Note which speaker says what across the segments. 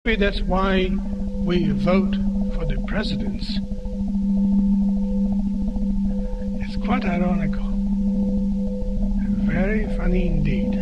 Speaker 1: Maybe that's why we vote for the presidents. It's quite ironical. Very funny indeed.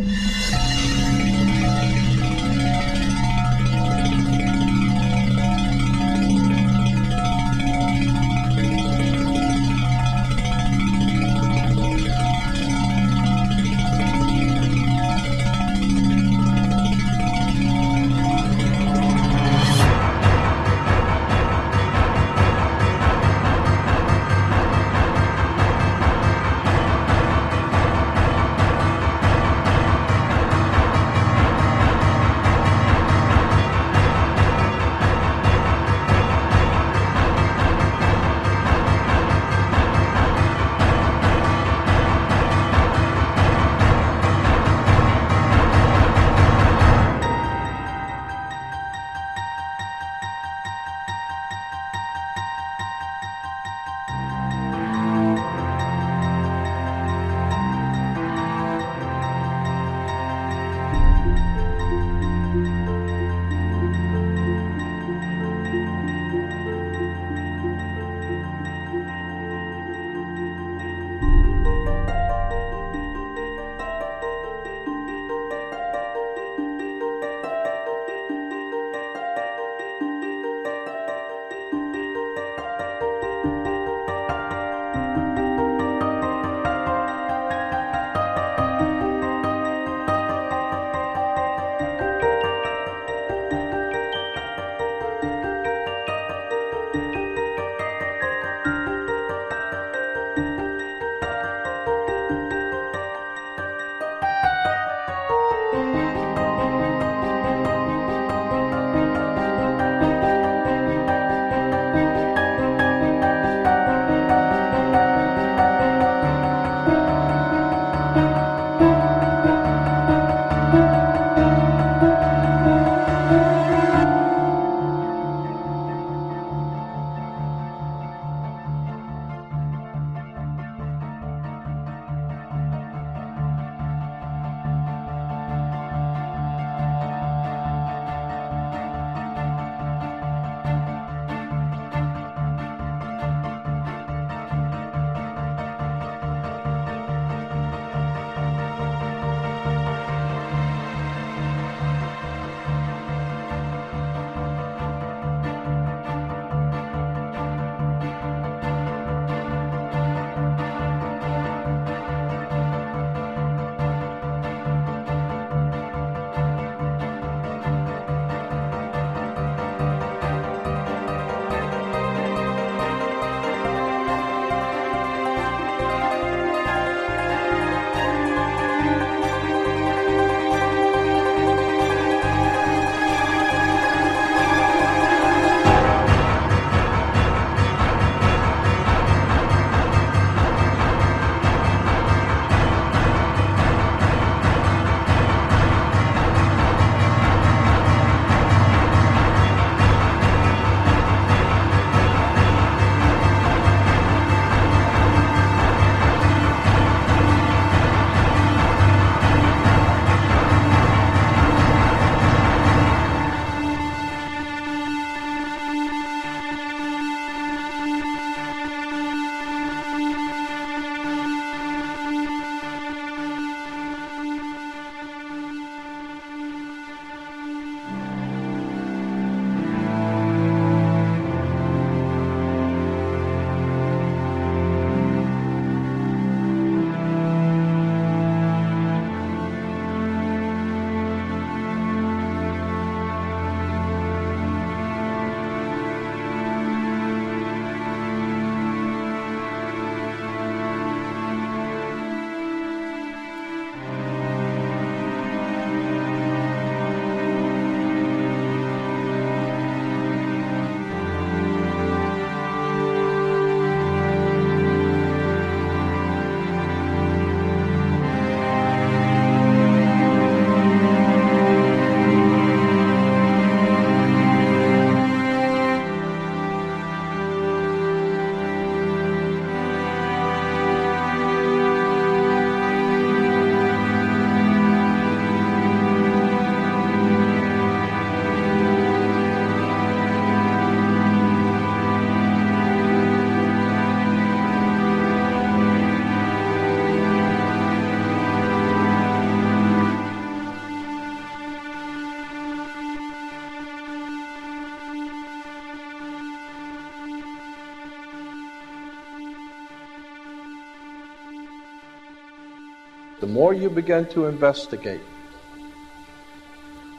Speaker 2: the more you begin to investigate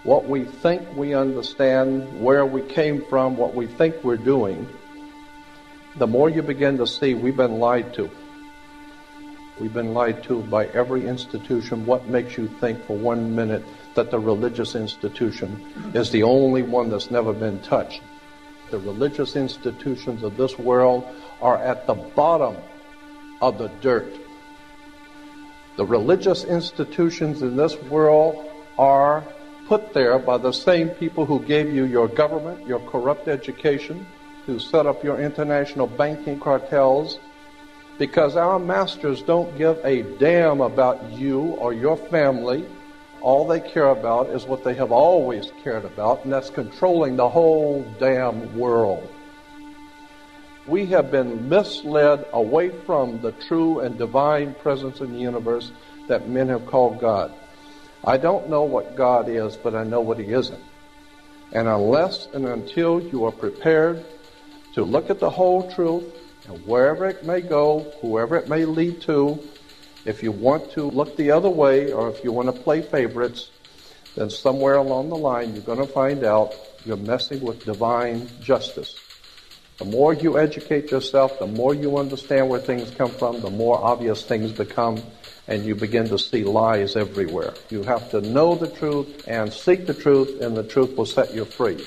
Speaker 2: what we think we understand, where we came from, what we think we're doing, the more you begin to see we've been lied to. We've been lied to by every institution. What makes you think for 1 minute that the religious institution is the only one that's never been touched? The religious institutions of this world are at the bottom of the dirt. The religious institutions in this world are put there by the same people who gave you your government, your corrupt education, who set up your international banking cartels, because our masters don't give a damn about you or your family. All they care about is what they have always cared about, and that's controlling the whole damn world. We have been misled away from the true and divine presence in the universe that men have called God. I don't know what God is, but I know what He isn't. And unless and until you are prepared to look at the whole truth, and wherever it may go, whoever it may lead to, if you want to look the other way, or if you want to play favorites, then somewhere along the line you're going to find out you're messing with divine justice. The more you educate yourself, the more you understand where things come from, the more obvious things become, and you begin to see lies everywhere. You have to know the truth and seek the truth, and the truth will set you free.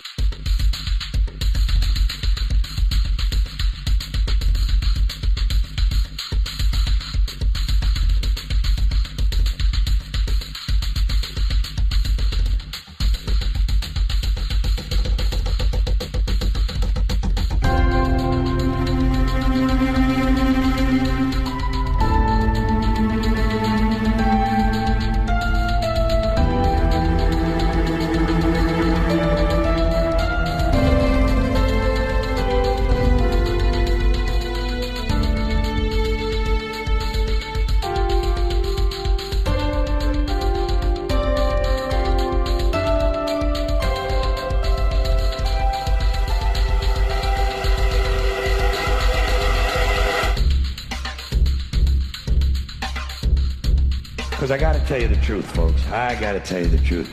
Speaker 3: Because I got to tell you the truth, folks. I got to tell you the truth.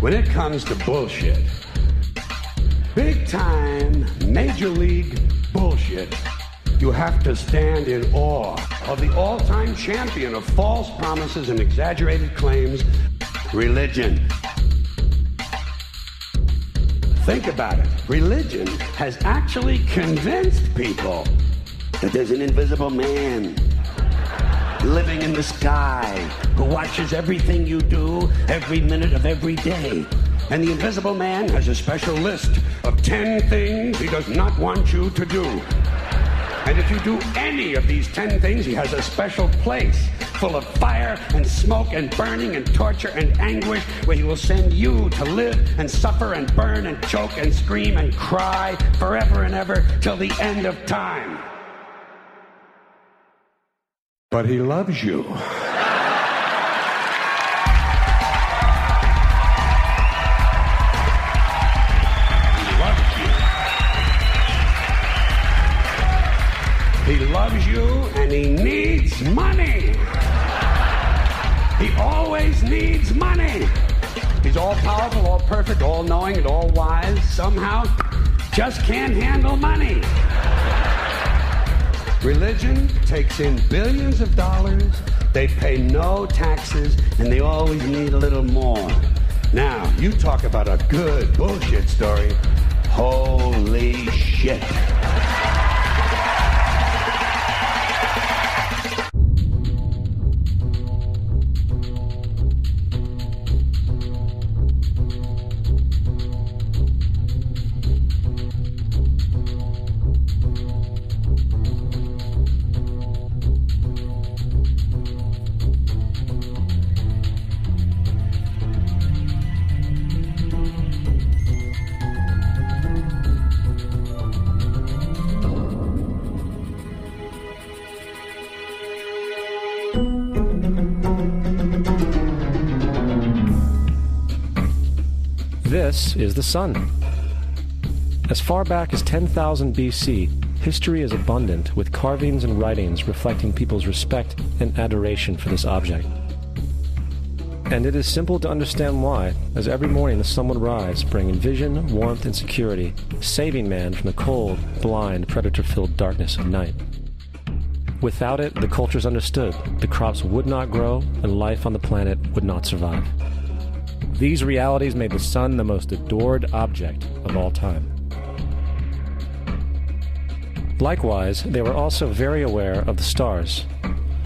Speaker 3: When it comes to bullshit, big time, major league bullshit, you have to stand in awe of the all-time champion of false promises and exaggerated claims, religion. Think about it. Religion has actually convinced people that there's an invisible man living in the sky who watches everything you do every minute of every day. And the invisible man has a special list of 10 things he does not want you to do. And if you do any of these 10 things, he has a special place full of fire and smoke and burning and torture and anguish where he will send you to live and suffer and burn and choke and scream and cry forever and ever till the end of time. But he loves you. He loves you. He loves you and he needs money. He always needs money. He's all powerful, all perfect, all knowing, and all wise. Somehow just can't handle money. Religion takes in billions of dollars, they pay no taxes, and they always need a little more. Now, you talk about a good bullshit story. Holy shit.
Speaker 4: This is the sun. As far back as 10,000 BC, history is abundant with carvings and writings reflecting people's respect and adoration for this object. And it is simple to understand why, as every morning the sun would rise, bringing vision, warmth, and security, saving man from the cold, blind, predator-filled darkness of night. Without it, the cultures understood the crops would not grow and life on the planet would not survive. These realities made the sun the most adored object of all time. Likewise, they were also very aware of the stars.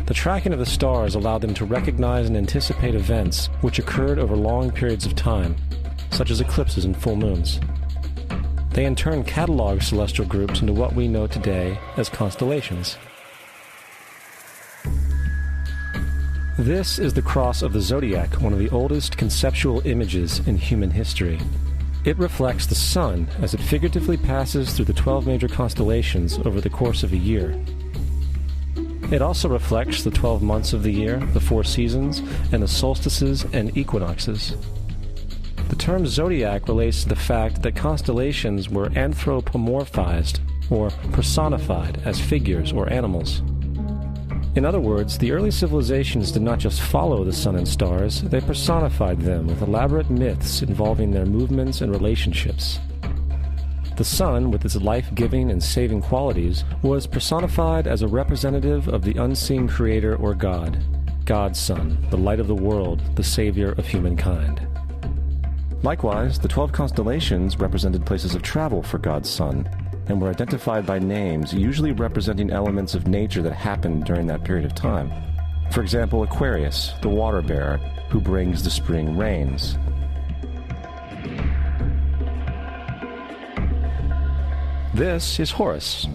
Speaker 4: The tracking of the stars allowed them to recognize and anticipate events which occurred over long periods of time, such as eclipses and full moons. They in turn cataloged celestial groups into what we know today as constellations. This is the cross of the zodiac, one of the oldest conceptual images in human history. It reflects the sun as it figuratively passes through the 12 major constellations over the course of a year. It also reflects the 12 months of the year, the 4 seasons, and the solstices and equinoxes. The term zodiac relates to the fact that constellations were anthropomorphized, or personified, as figures or animals. In other words, the early civilizations did not just follow the sun and stars, they personified them with elaborate myths involving their movements and relationships. The sun, with its life-giving and saving qualities, was personified as a representative of the unseen creator or God, God's Son, the light of the world, the savior of humankind. Likewise, the 12 constellations represented places of travel for God's Son, and were identified by names, usually representing elements of nature that happened during that period of time. For example, Aquarius, the water bearer, who brings the spring rains. This is Horus.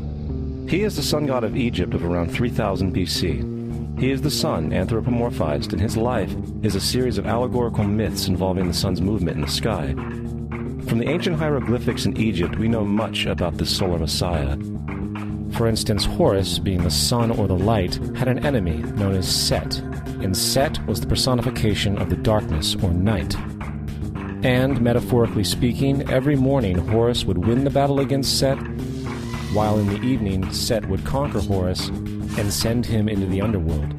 Speaker 4: He is the sun god of Egypt of around 3000 BC. He is the sun anthropomorphized, and his life is a series of allegorical myths involving the sun's movement in the sky. From the ancient hieroglyphics in Egypt, we know much about this solar messiah. For instance, Horus, being the sun or the light, had an enemy known as Set, and Set was the personification of the darkness or night. And, metaphorically speaking, every morning Horus would win the battle against Set, while in the evening Set would conquer Horus and send him into the underworld.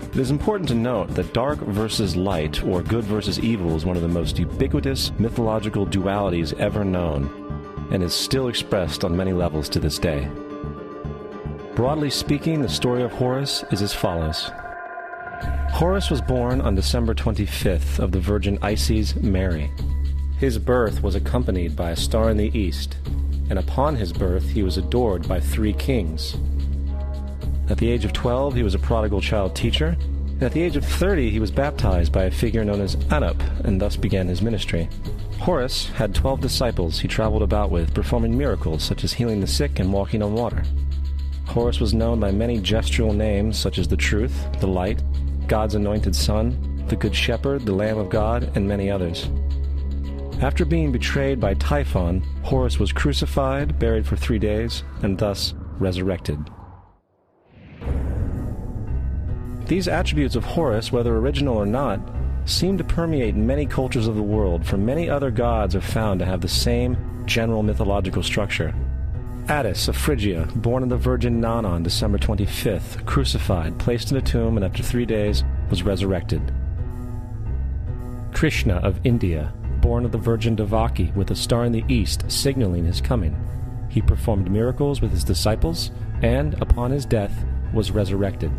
Speaker 4: It is important to note that dark versus light, or good versus evil, is one of the most ubiquitous mythological dualities ever known, and is still expressed on many levels to this day. Broadly speaking, the story of Horus is as follows. Horus was born on December 25th of the Virgin Isis Mary. His birth was accompanied by a star in the east, and upon his birth he was adored by 3 kings. At the age of 12, he was a prodigal child teacher, and at the age of 30, he was baptized by a figure known as Anup, and thus began his ministry. Horus had 12 disciples he traveled about with, performing miracles such as healing the sick and walking on water. Horus was known by many gestural names such as the Truth, the Light, God's Anointed Son, the Good Shepherd, the Lamb of God, and many others. After being betrayed by Typhon, Horus was crucified, buried for 3 days, and thus resurrected. These attributes of Horus, whether original or not, seem to permeate many cultures of the world, for many other gods are found to have the same general mythological structure. Attis of Phrygia, born of the Virgin Nana on December 25th, crucified, placed in a tomb, and after 3 days was resurrected. Krishna of India, born of the Virgin Devaki, with a star in the east signaling his coming. He performed miracles with his disciples, and, upon his death, was resurrected.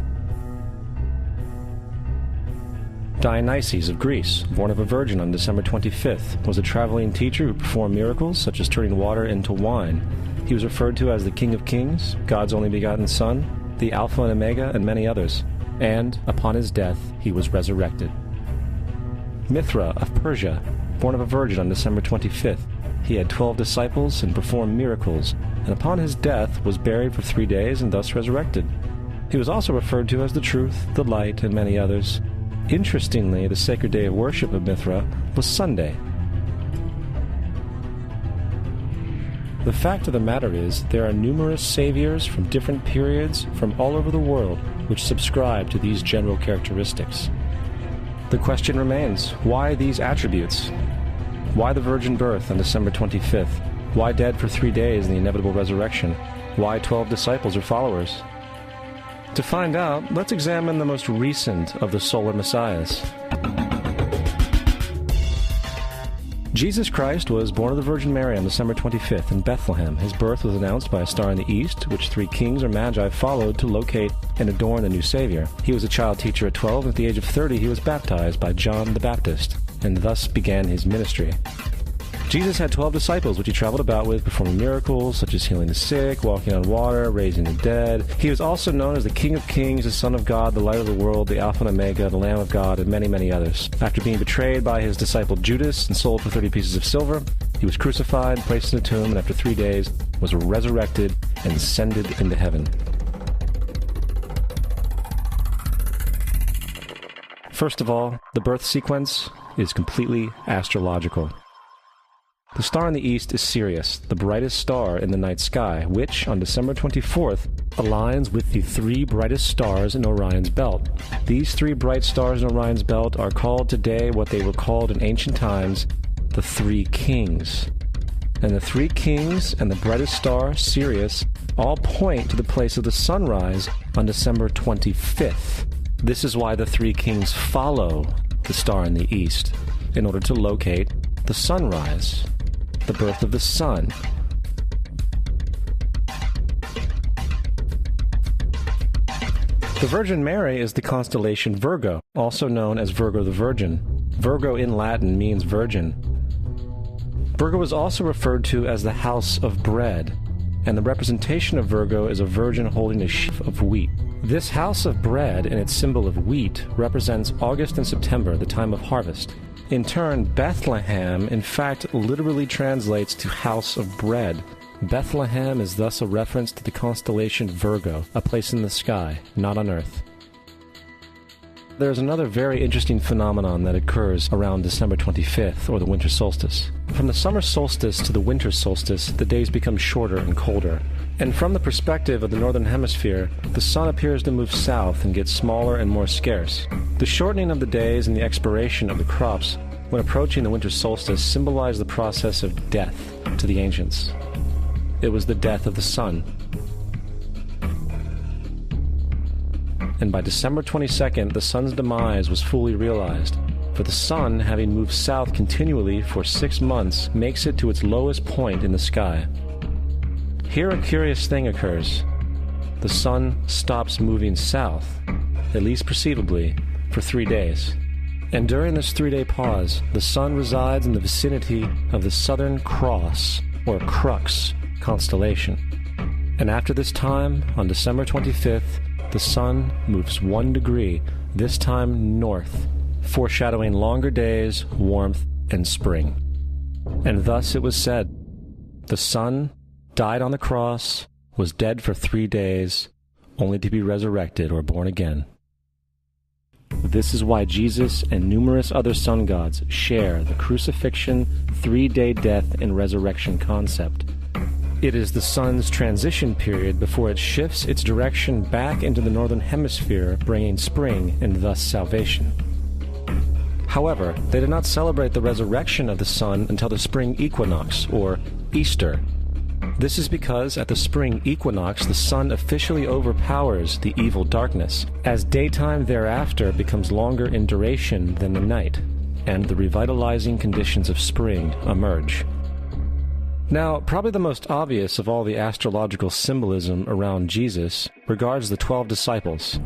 Speaker 4: Dionysus of Greece, born of a virgin on December 25th, was a traveling teacher who performed miracles such as turning water into wine. He was referred to as the King of Kings, God's only begotten Son, the Alpha and Omega, and many others. And, upon his death, he was resurrected. Mithra of Persia, born of a virgin on December 25th, he had 12 disciples and performed miracles, and upon his death was buried for 3 days and thus resurrected. He was also referred to as the Truth, the Light, and many others. Interestingly, the sacred day of worship of Mithra was Sunday. The fact of the matter is, there are numerous saviors from different periods from all over the world which subscribe to these general characteristics. The question remains, why these attributes? Why the virgin birth on December 25th? Why dead for 3 days in the inevitable resurrection? Why 12 disciples or followers? To find out, let's examine the most recent of the solar messiahs. Jesus Christ was born of the Virgin Mary on December 25th in Bethlehem. His birth was announced by a star in the east, which 3 kings or magi followed to locate and adorn the new Savior. He was a child teacher at 12, and at the age of 30 he was baptized by John the Baptist, and thus began his ministry. Jesus had 12 disciples, which he traveled about with, performing miracles such as healing the sick, walking on water, raising the dead. He was also known as the King of Kings, the Son of God, the Light of the World, the Alpha and Omega, the Lamb of God, and many, many others. After being betrayed by his disciple Judas and sold for 30 pieces of silver, he was crucified, placed in a tomb, and after 3 days was resurrected and ascended into heaven. First of all, the birth sequence is completely astrological. The star in the east is Sirius, the brightest star in the night sky, which, on December 24th, aligns with the 3 brightest stars in Orion's belt. These 3 bright stars in Orion's belt are called today what they were called in ancient times, the 3 kings. And the 3 kings and the brightest star, Sirius, all point to the place of the sunrise on December 25th. This is why the 3 kings follow the star in the east, in order to locate the sunrise, the birth of the sun. The Virgin Mary is the constellation Virgo, also known as Virgo the Virgin. Virgo in Latin means virgin. Virgo is also referred to as the house of bread, and the representation of Virgo is a virgin holding a sheaf of wheat. This house of bread and its symbol of wheat represents August and September, the time of harvest. In turn, Bethlehem, in fact, literally translates to house of bread. Bethlehem is thus a reference to the constellation Virgo, a place in the sky, not on Earth. There's another very interesting phenomenon that occurs around December 25th, or the winter solstice. From the summer solstice to the winter solstice, the days become shorter and colder. And from the perspective of the northern hemisphere, the sun appears to move south and get smaller and more scarce. The shortening of the days and the expiration of the crops when approaching the winter solstice symbolize the process of death to the ancients. It was the death of the sun. And by December 22nd, the sun's demise was fully realized, for the sun, having moved south continually for 6 months, makes it to its lowest point in the sky. Here a curious thing occurs. The sun stops moving south, at least perceivably, for 3 days. And during this 3-day pause, the sun resides in the vicinity of the Southern Cross, or Crux, constellation. And after this time, on December 25th, the sun moves 1 degree, this time north, foreshadowing longer days, warmth, and spring. And thus it was said, the sun died on the cross, was dead for 3 days, only to be resurrected or born again. This is why Jesus and numerous other sun gods share the crucifixion, 3-day death, and resurrection concept. It is the sun's transition period before it shifts its direction back into the northern hemisphere, bringing spring and thus salvation. However, they did not celebrate the resurrection of the sun until the spring equinox, or Easter. This is because at the spring equinox the sun officially overpowers the evil darkness, as daytime thereafter becomes longer in duration than the night, and the revitalizing conditions of spring emerge. Now, probably the most obvious of all the astrological symbolism around Jesus regards the 12 disciples.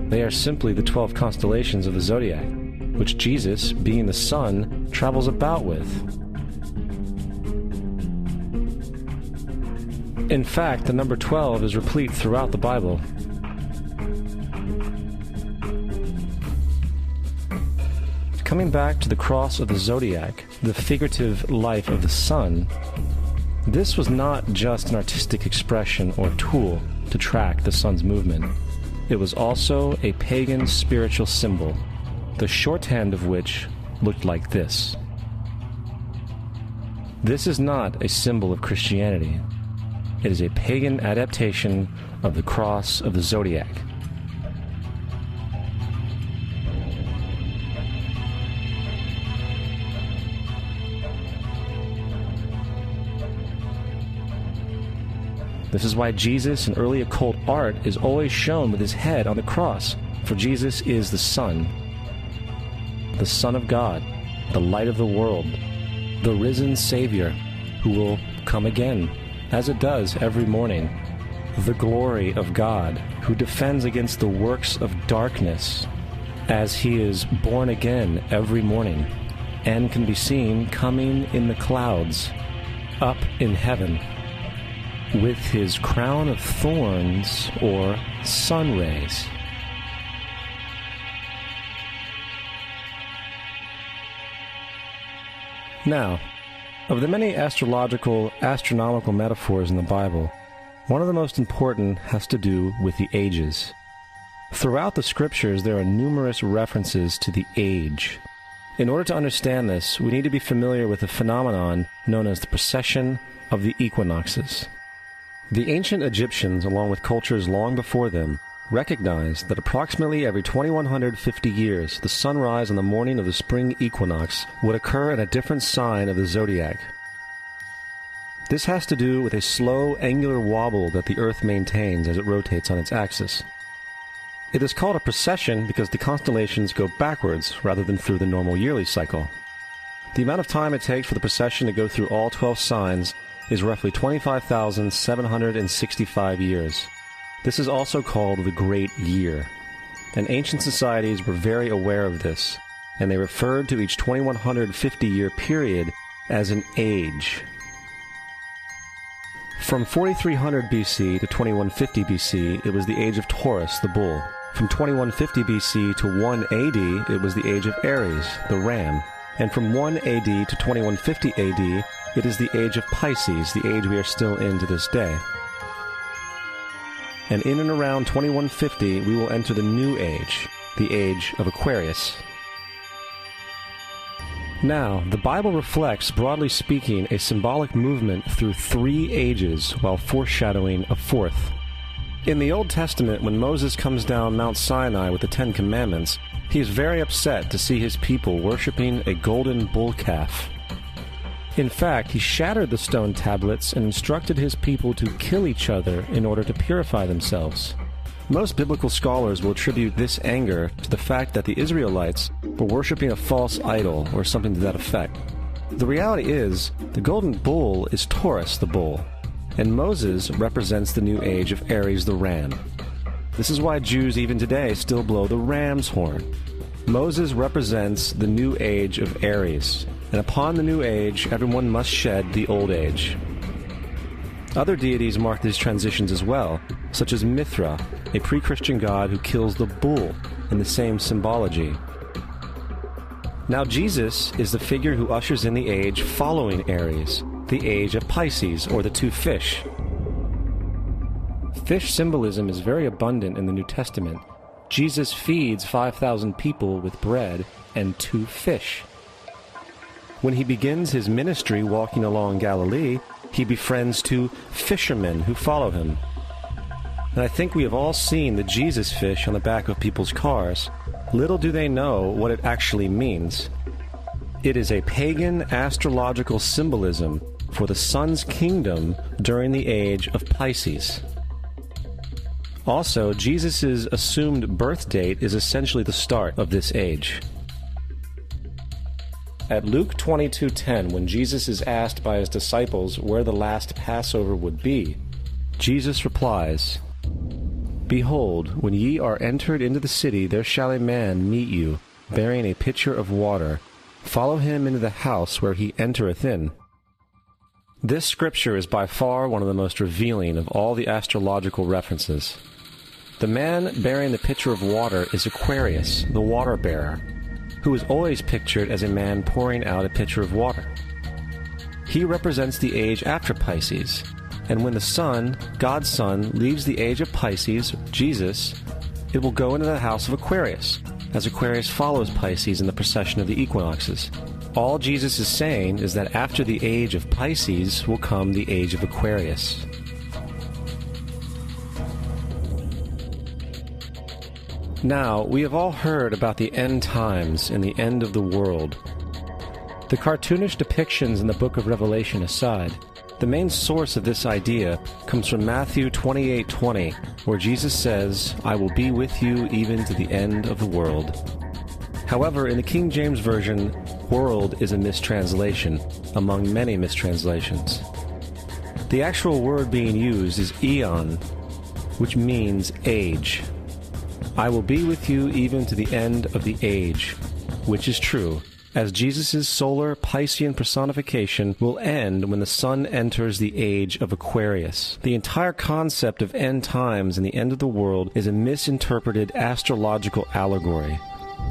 Speaker 4: They are simply the 12 constellations of the zodiac, which Jesus, being the sun, travels about with. In fact, the number 12 is replete throughout the Bible. Coming back to the cross of the zodiac, the figurative life of the sun, this was not just an artistic expression or tool to track the sun's movement. It was also a pagan spiritual symbol, the shorthand of which looked like this. This is not a symbol of Christianity. It is a pagan adaptation of the cross of the zodiac. This is why Jesus in early occult art is always shown with his head on the cross, for Jesus is the Son of God, the light of the world, the risen Savior who will come again, as it does every morning, the glory of God who defends against the works of darkness as he is born again every morning and can be seen coming in the clouds up in heaven with his crown of thorns or sun rays. Now, of the many astronomical metaphors in the Bible, one of the most important has to do with the ages. Throughout the scriptures, there are numerous references to the age. In order to understand this, we need to be familiar with a phenomenon known as the precession of the equinoxes. The ancient Egyptians, along with cultures long before them, recognized that approximately every 2150 years, the sunrise on the morning of the spring equinox would occur in a different sign of the zodiac. This has to do with a slow, angular wobble that the Earth maintains as it rotates on its axis. It is called a precession because the constellations go backwards rather than through the normal yearly cycle. The amount of time it takes for the precession to go through all 12 signs is roughly 25,765 years. This is also called the Great Year, and ancient societies were very aware of this, and they referred to each 2150-year period as an age. From 4300 BC to 2150 BC, it was the age of Taurus, the bull. From 2150 BC to 1 AD, it was the age of Aries, the ram. And from 1 AD to 2150 AD, it is the age of Pisces, the age we are still in to this day. And in and around 2150, we will enter the new age, the age of Aquarius. Now, the Bible reflects, broadly speaking, a symbolic movement through 3 ages while foreshadowing a 4th. In the Old Testament, when Moses comes down Mount Sinai with the 10 Commandments, he is very upset to see his people worshiping a golden bull calf. In fact, he shattered the stone tablets and instructed his people to kill each other in order to purify themselves. Most biblical scholars will attribute this anger to the fact that the Israelites were worshiping a false idol or something to that effect. The reality is, the golden bull is Taurus the bull, and Moses represents the new age of Aries the ram. This is why Jews even today still blow the ram's horn. Moses represents the new age of Aries, and upon the new age, everyone must shed the old age. Other deities mark these transitions as well, such as Mithra, a pre-Christian god who kills the bull in the same symbology. Now Jesus is the figure who ushers in the age following Aries, the age of Pisces, or the 2 fish. Fish symbolism is very abundant in the New Testament. Jesus feeds 5,000 people with bread and 2 fish. When he begins his ministry walking along Galilee, he befriends 2 fishermen who follow him. And I think we have all seen the Jesus fish on the back of people's cars. Little do they know what it actually means. It is a pagan astrological symbolism for the sun's kingdom during the age of Pisces. Also, Jesus' assumed birth date is essentially the start of this age. At Luke 22:10, when Jesus is asked by his disciples where the last Passover would be, Jesus replies, "Behold, when ye are entered into the city, there shall a man meet you, bearing a pitcher of water. Follow him into the house where he entereth in." This scripture is by far one of the most revealing of all the astrological references. The man bearing the pitcher of water is Aquarius, the water bearer, who is always pictured as a man pouring out a pitcher of water. He represents the age after Pisces, and when the sun, God's Son, leaves the age of Pisces, Jesus, it will go into the house of Aquarius, as Aquarius follows Pisces in the precession of the equinoxes. All Jesus is saying is that after the age of Pisces will come the age of Aquarius. Now, we have all heard about the end times and the end of the world. The cartoonish depictions in the book of Revelation aside, The main source of this idea comes from Matthew 28:20, where Jesus says, "I will be with you even to the end of the world." However, in the King James Version, world is a mistranslation, among many mistranslations. The actual word being used is eon, which means age. I will be with you even to the end of the age, which is true, as Jesus' solar Piscean personification will end when the sun enters the age of Aquarius. The entire concept of end times and the end of the world is a misinterpreted astrological allegory.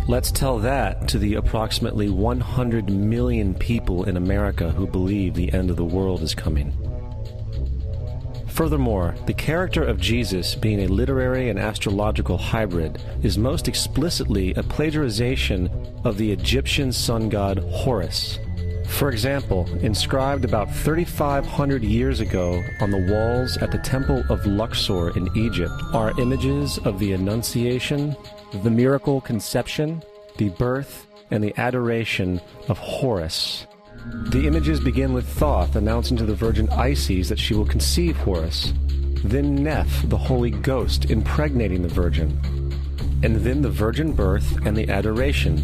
Speaker 4: Let's tell that to the approximately 100 million people in America who believe the end of the world is coming. Furthermore, the character of Jesus being a literary and astrological hybrid is most explicitly a plagiarization of the Egyptian sun god Horus. For example, inscribed about 3,500 years ago on the walls at the Temple of Luxor in Egypt are images of the Annunciation, the miracle conception, the birth, and the adoration of Horus. The images begin with Thoth announcing to the Virgin Isis that she will conceive Horus, then Neph, the Holy Ghost, impregnating the Virgin, and then the virgin birth and the adoration.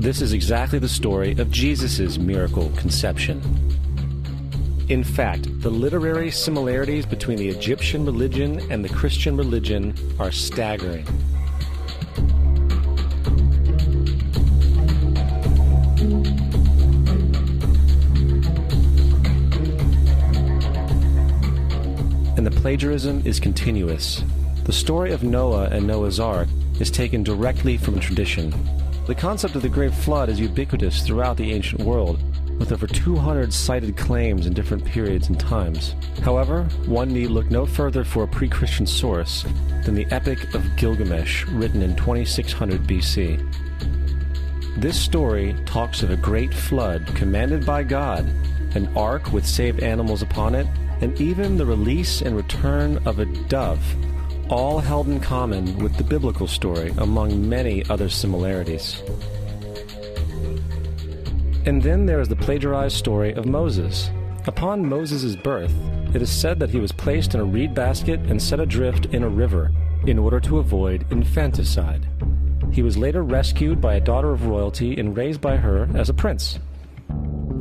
Speaker 4: This is exactly the story of Jesus' miracle conception. In fact, the literary similarities between the Egyptian religion and the Christian religion are staggering. And the plagiarism is continuous. The story of Noah and Noah's Ark is taken directly from tradition. The concept of the Great Flood is ubiquitous throughout the ancient world, with over 200 cited claims in different periods and times. However, one need look no further for a pre-Christian source than the Epic of Gilgamesh, written in 2600 BC. This story talks of a great flood commanded by God, an ark with saved animals upon it, and even the release and return of a dove, all held in common with the biblical story, among many other similarities. And then there is the plagiarized story of Moses. Upon Moses' birth, it is said that he was placed in a reed basket and set adrift in a river in order to avoid infanticide. He was later rescued by a daughter of royalty and raised by her as a prince.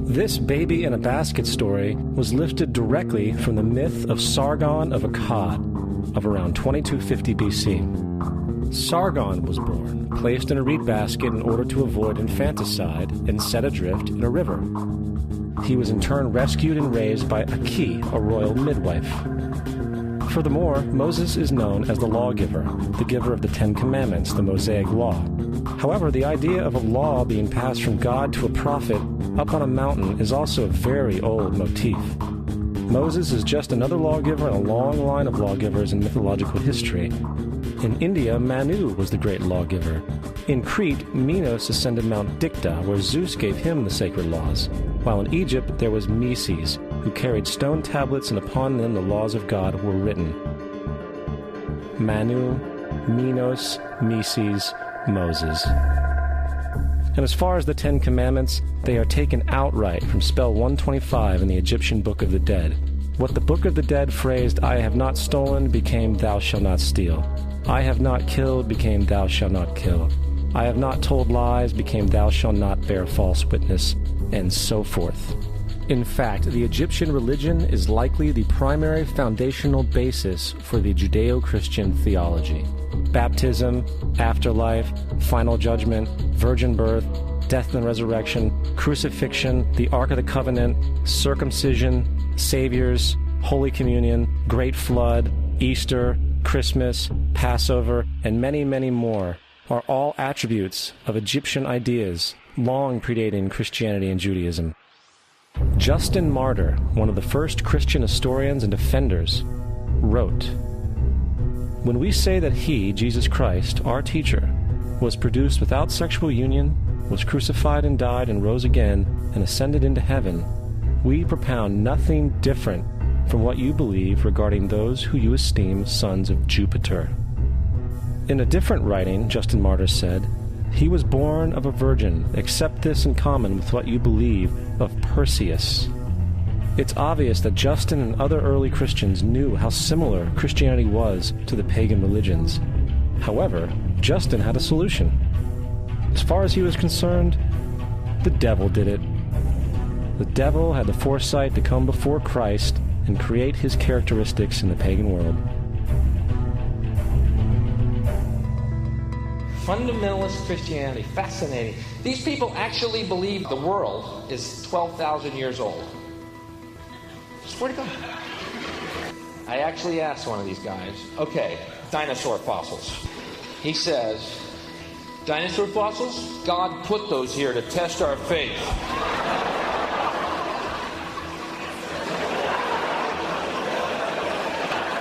Speaker 4: This baby in a basket story was lifted directly from the myth of Sargon of Akkad of around 2250 BC. Sargon was born, placed in a reed basket in order to avoid infanticide, and set adrift in a river. He was in turn rescued and raised by Aki, a royal midwife. Furthermore, Moses is known as the lawgiver, the giver of the Ten Commandments, the Mosaic Law. However, the idea of a law being passed from God to a prophet up on a mountain is also a very old motif. Moses is just another lawgiver in a long line of lawgivers in mythological history. In India, Manu was the great lawgiver. In Crete, Minos ascended Mount Dicta, where Zeus gave him the sacred laws, while in Egypt there was Meses, who carried stone tablets and upon them the laws of God were written. Manu, Minos, Meses, Moses. And as far as the Ten Commandments, they are taken outright from spell 125 in the Egyptian Book of the Dead. What the Book of the Dead phrased, "I have not stolen," became "thou shalt not steal." "I have not killed," became "thou shalt not kill." "I have not told lies," became "thou shalt not bear false witness," and so forth. In fact, the Egyptian religion is likely the primary foundational basis for the Judeo-Christian theology. Baptism, afterlife, final judgment, virgin birth, death and resurrection, crucifixion, the Ark of the Covenant, circumcision, saviors, Holy Communion, Great Flood, Easter, Christmas, Passover, and many, many more are all attributes of Egyptian ideas long predating Christianity and Judaism. Justin Martyr, one of the first Christian historians and defenders, wrote, "When we say that he, Jesus Christ, our teacher, was produced without sexual union, was crucified and died and rose again and ascended into heaven, we propound nothing different from what you believe regarding those who you esteem sons of Jupiter." In a different writing, Justin Martyr said, "He was born of a virgin, except this in common with what you believe of Perseus." It's obvious that Justin and other early Christians knew how similar Christianity was to the pagan religions. However, Justin had a solution. As far as he was concerned, the devil did it. The devil had the foresight to come before Christ and create his characteristics in the pagan world.
Speaker 5: Fundamentalist Christianity, fascinating. These people actually believe the world is 12,000 years old. Swear to God. I actually asked one of these guys, okay, dinosaur fossils. He says, dinosaur fossils? God put those here to test our faith.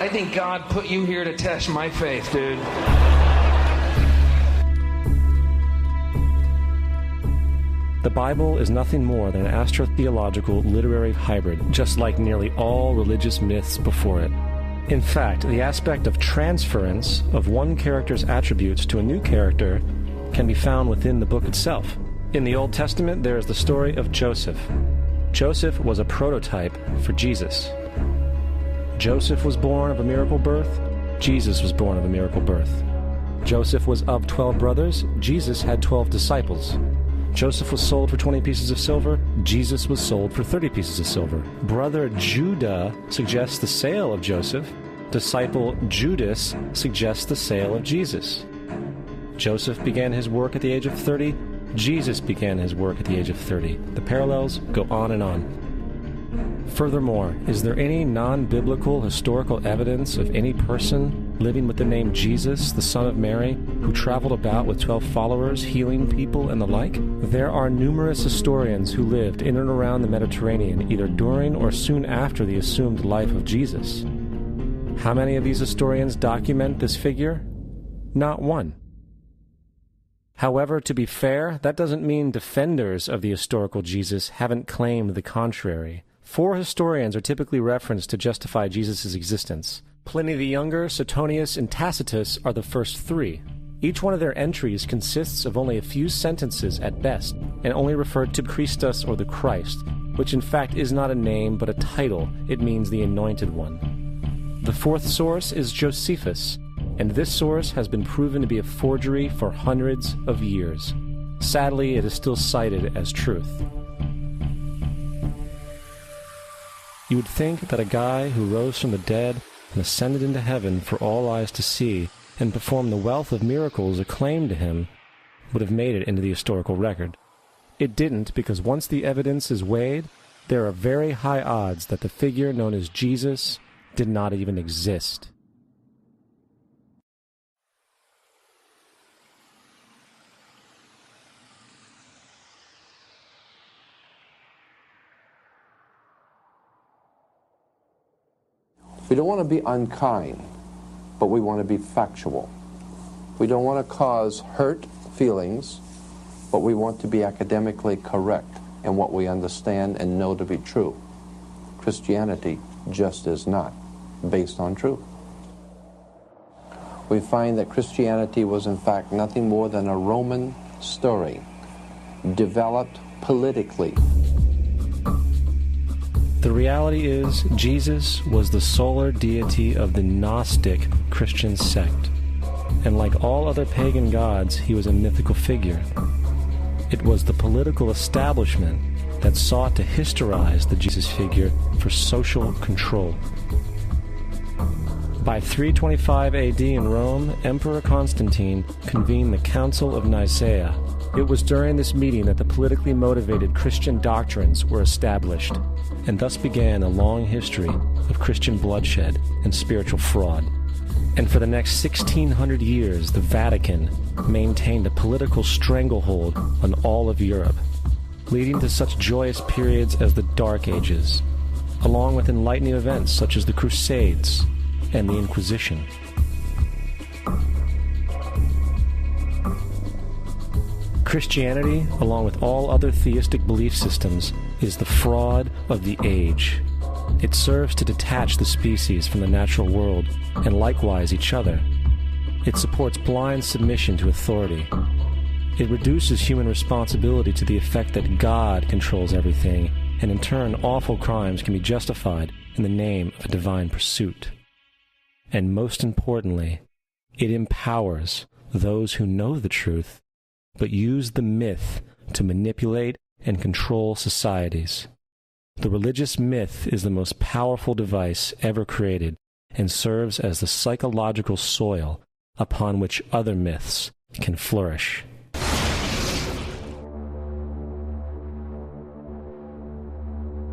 Speaker 5: I think God put you here to test my faith, dude.
Speaker 4: The Bible is nothing more than an astrotheological literary hybrid, just like nearly all religious myths before it. In fact, the aspect of transference of one character's attributes to a new character can be found within the book itself. In the Old Testament, there is the story of Joseph. Joseph was a prototype for Jesus. Joseph was born of a miracle birth. Jesus was born of a miracle birth. Joseph was of 12 brothers. Jesus had 12 disciples. Joseph was sold for 20 pieces of silver. Jesus was sold for 30 pieces of silver. Brother Judah suggests the sale of Joseph. Disciple Judas suggests the sale of Jesus. Joseph began his work at the age of 30. Jesus began his work at the age of 30. The parallels go on and on. Furthermore, is there any non-biblical historical evidence of any person living with the name Jesus, the son of Mary, who traveled about with 12 followers, healing people and the like? There are numerous historians who lived in and around the Mediterranean, either during or soon after the assumed life of Jesus. How many of these historians document this figure? Not one. However, to be fair, that doesn't mean defenders of the historical Jesus haven't claimed the contrary. 4 historians are typically referenced to justify Jesus' existence. Pliny the Younger, Suetonius, and Tacitus are the first 3. Each one of their entries consists of only a few sentences at best, and only referred to Christus or the Christ, which in fact is not a name but a title. It means the Anointed One. The 4th source is Josephus, and this source has been proven to be a forgery for hundreds of years. Sadly, it is still cited as truth. You would think that a guy who rose from the dead and ascended into heaven for all eyes to see and performed the wealth of miracles acclaimed to him would have made it into the historical record. It didn't, because once the evidence is weighed, there are very high odds that the figure known as Jesus did not even exist.
Speaker 2: We don't want to be unkind, but we want to be factual. We don't want to cause hurt feelings, but we want to be academically correct in what we understand and know to be true. Christianity just is not based on truth. We find that Christianity was in fact nothing more than a Roman story, developed politically.
Speaker 4: The reality is, Jesus was the solar deity of the Gnostic Christian sect, and like all other pagan gods, he was a mythical figure. It was the political establishment that sought to historize the Jesus figure for social control. By 325 AD in Rome, Emperor Constantine convened the Council of Nicaea. It was during this meeting that the politically motivated Christian doctrines were established, and thus began a long history of Christian bloodshed and spiritual fraud. And for the next 1600 years, the Vatican maintained a political stranglehold on all of Europe, leading to such joyous periods as the Dark Ages, along with enlightening events such as the Crusades and the Inquisition. Christianity, along with all other theistic belief systems, is the fraud of the age. It serves to detach the species from the natural world, and likewise each other. It supports blind submission to authority. It reduces human responsibility to the effect that God controls everything, and in turn awful crimes can be justified in the name of a divine pursuit. And most importantly, it empowers those who know the truth, but use the myth to manipulate and control societies. The religious myth is the most powerful device ever created and serves as the psychological soil upon which other myths can flourish.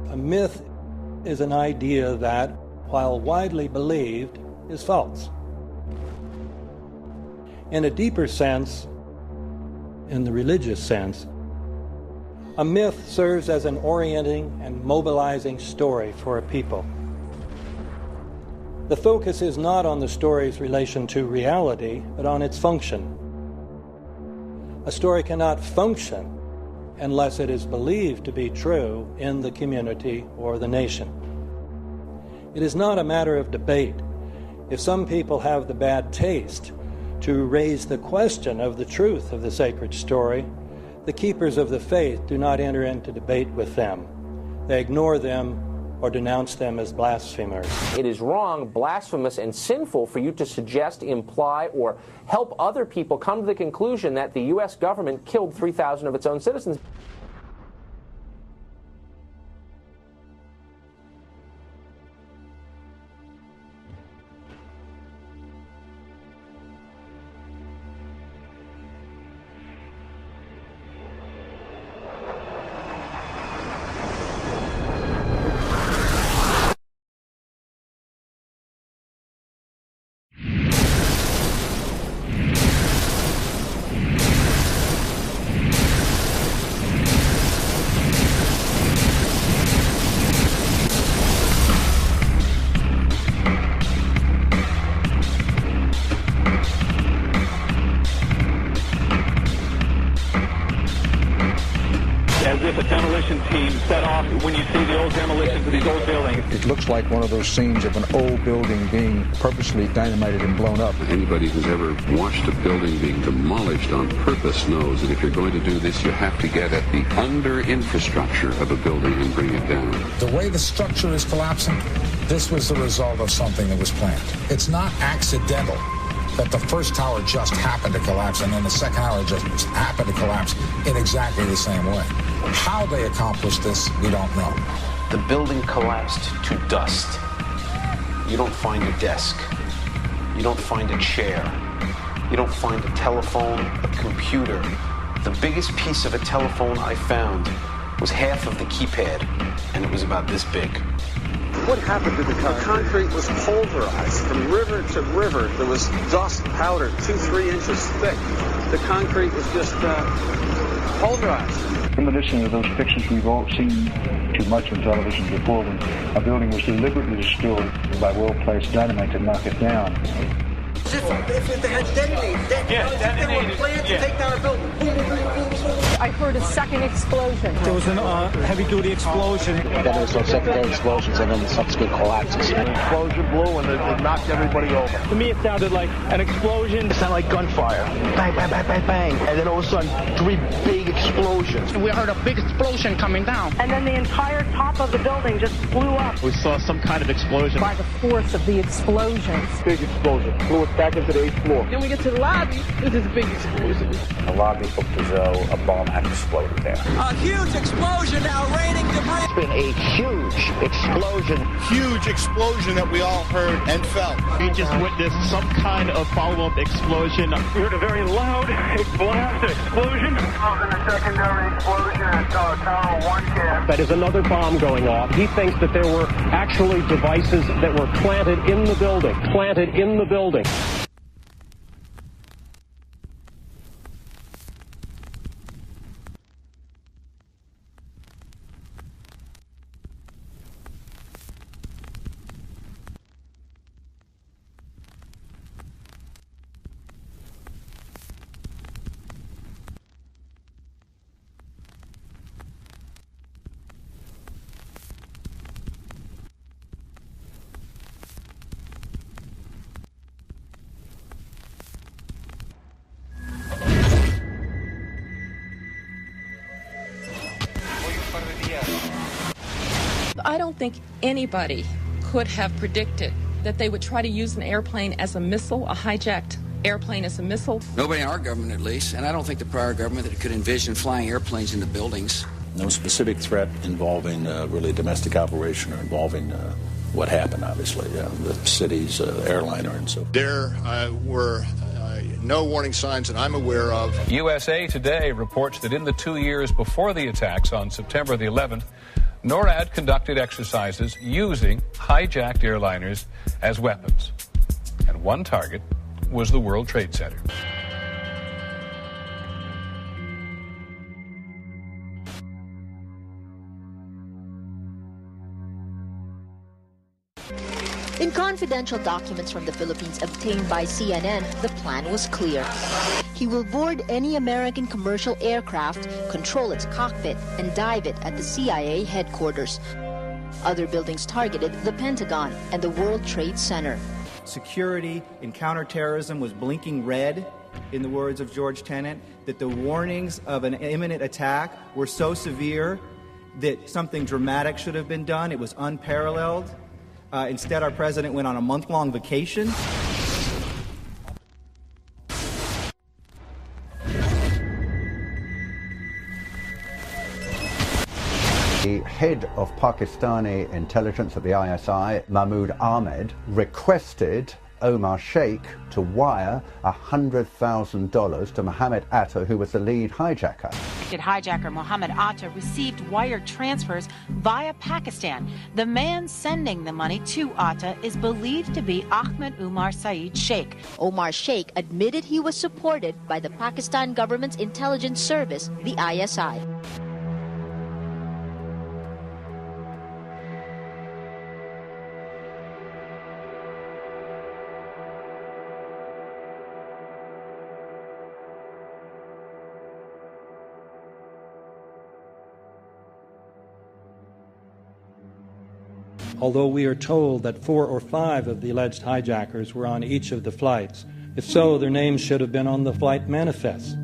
Speaker 6: A myth is an idea that, while widely believed, is false. In a deeper sense, in the religious sense, a myth serves as an orienting and mobilizing story for a people. The focus is not on the story's relation to reality, but on its function. A story cannot function unless it is believed to be true in the community or the nation. It is not a matter of debate. If some people have the bad taste to raise the question of the truth of the sacred story, the keepers of the faith do not enter into debate with them. They ignore them or denounce them as blasphemers.
Speaker 5: It is wrong, blasphemous, and sinful for you to suggest, imply, or help other people come to the conclusion that the U.S. government killed 3,000 of its own citizens.
Speaker 7: If a demolition team set off when you see the old demolitions of these old buildings.
Speaker 8: It looks like one of those scenes of an old building being purposely dynamited and blown up.
Speaker 9: Anybody who's ever watched a building being demolished on purpose knows that if you're going to do this, you have to get at the under-infrastructure of a building and bring it down.
Speaker 8: The way the structure is collapsing, this was the result of something that was planned. It's not accidental that the first tower just happened to collapse and then the second tower just happened to collapse in exactly the same way. How they accomplished this, we don't know.
Speaker 10: The building collapsed to dust. You don't find a desk. You don't find a chair. You don't find a telephone, a computer. The biggest piece of a telephone I found was half of the keypad, and it was about this big.
Speaker 11: What happened to the concrete? The concrete was pulverized from river to river. There was dust, powder, 2-3 inches thick. The concrete was just pulverized.
Speaker 12: In addition to those pictures we've all seen too much on television before, when a building was deliberately destroyed by well-placed dynamite to knock it down.
Speaker 11: If they had detonated, they were planned to take down a building.
Speaker 13: I heard a second explosion.
Speaker 14: There was a heavy-duty explosion.
Speaker 15: Then there was some secondary explosions and then the subsequent collapses.
Speaker 16: An explosion blew and it knocked everybody over.
Speaker 17: To me, it sounded like an explosion.
Speaker 16: It sounded like gunfire. Bang, bang, bang, bang, bang. And then all of a sudden, 3 big explosions.
Speaker 17: We heard a big explosion coming down.
Speaker 13: And then the entire top of the building just blew up.
Speaker 17: We saw some kind of explosion.
Speaker 13: By the force of the explosions.
Speaker 16: Big explosion. Blew us back into the 8th floor.
Speaker 13: Then we get to the lobby. This is a big explosion.
Speaker 18: The lobby looked as though a bomb had exploded there.
Speaker 11: A huge explosion now raining debris.
Speaker 18: It's been a huge explosion.
Speaker 16: Huge explosion that we all heard and felt.
Speaker 17: We just witnessed some kind of follow-up explosion. We heard a very loud explosion.
Speaker 11: A secondary explosion at Tower 1 camp.
Speaker 19: That is another bomb going off. He thinks that there were actually devices that were planted in the building. Planted in the building.
Speaker 20: I don't think anybody could have predicted that they would try to use an airplane as a missile, a hijacked airplane as a missile.
Speaker 21: Nobody in our government, at least, and I don't think the prior government that could envision flying airplanes into buildings.
Speaker 22: No specific threat involving really domestic operation or involving what happened, obviously, the city's airliner and so forth.
Speaker 23: There were no warning signs that I'm aware of.
Speaker 24: USA Today reports that in the 2 years before the attacks on September the 11th, NORAD conducted exercises using hijacked airliners as weapons. And one target was the World Trade Center.
Speaker 25: In confidential documents from the Philippines obtained by CNN, the plan was clear. He will board any American commercial aircraft, control its cockpit, and dive it at the CIA headquarters. Other buildings targeted the Pentagon and the World Trade Center.
Speaker 26: Security in counterterrorism was blinking red, in the words of George Tenet, that the warnings of an imminent attack were so severe that something dramatic should have been done. It was unparalleled. Instead, our president went on a month-long vacation.
Speaker 27: The head of Pakistani intelligence at the ISI, Mahmoud Ahmed, requested Omar Sheikh to wire $100,000 to Mohammed Atta, who was the lead hijacker.
Speaker 28: Hijacker Mohammed Atta received wire transfers via Pakistan. The man sending the money to Atta is believed to be Ahmed Umar Saeed Sheikh.
Speaker 25: Omar Sheikh admitted he was supported by the Pakistan government's intelligence service, the ISI.
Speaker 6: Although we are told that 4 or 5 of the alleged hijackers were on each of the flights. If so, their names should have been on the flight manifests.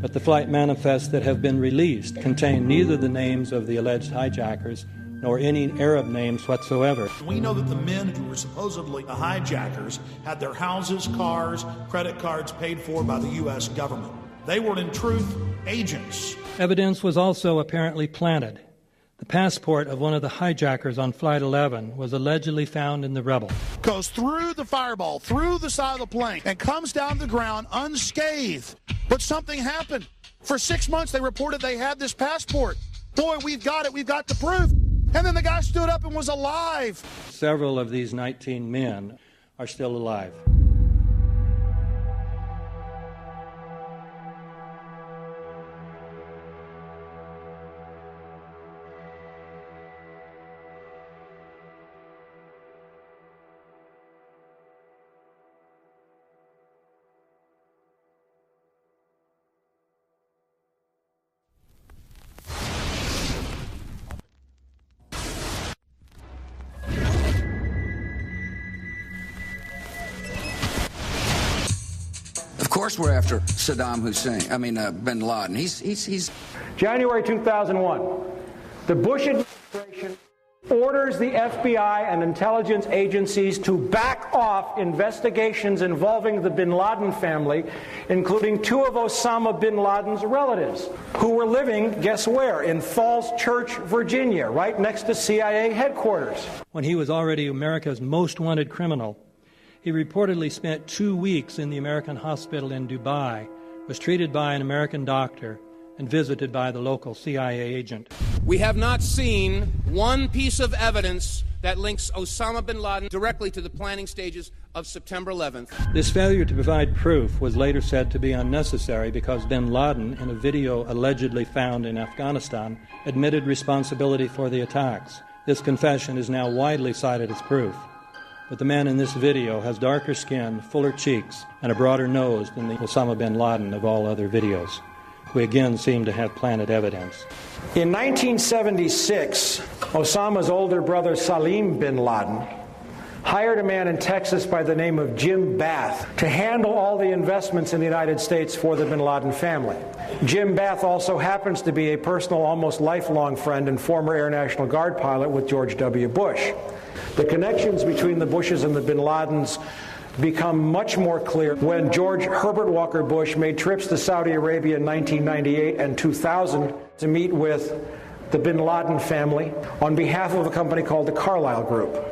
Speaker 6: But the flight manifests that have been released contain neither the names of the alleged hijackers nor any Arab names whatsoever.
Speaker 29: We know that the men who were supposedly the hijackers had their houses, cars, credit cards paid for by the U.S. government. They were, in truth, agents.
Speaker 6: Evidence was also apparently planted. The passport of one of the hijackers on Flight 11 was allegedly found in the rubble.
Speaker 29: Goes through the fireball, through the side of the plane, and comes down the ground unscathed. But something happened. For 6 months, they reported they had this passport. Boy, we've got it. We've got the proof. And then the guy stood up and was alive.
Speaker 6: Several of these 19 men are still alive.
Speaker 21: Of course we're after Saddam Hussein, bin Laden. He's...
Speaker 19: January 2001, the Bush administration orders the FBI and intelligence agencies to back off investigations involving the bin Laden family, including 2 of Osama bin Laden's relatives, who were living, guess where, in Falls Church, Virginia, right next to CIA headquarters.
Speaker 6: When he was already America's most wanted criminal, he reportedly spent 2 weeks in the American hospital in Dubai, was treated by an American doctor, and visited by the local CIA agent.
Speaker 30: We have not seen one piece of evidence that links Osama bin Laden directly to the planning stages of September 11th.
Speaker 6: This failure to provide proof was later said to be unnecessary because bin Laden, in a video allegedly found in Afghanistan, admitted responsibility for the attacks. This confession is now widely cited as proof. But the man in this video has darker skin, fuller cheeks, and a broader nose than the Osama bin Laden of all other videos. We again seem to have planted evidence.
Speaker 19: In 1976, Osama's older brother Salim bin Laden hired a man in Texas by the name of Jim Bath to handle all the investments in the United States for the bin Laden family. Jim Bath also happens to be a personal, almost lifelong friend and former Air National Guard pilot with George W. Bush. The connections between the Bushes and the bin Ladens become much more clear when George Herbert Walker Bush made trips to Saudi Arabia in 1998 and 2000 to meet with the bin Laden family on behalf of a company called the Carlyle Group.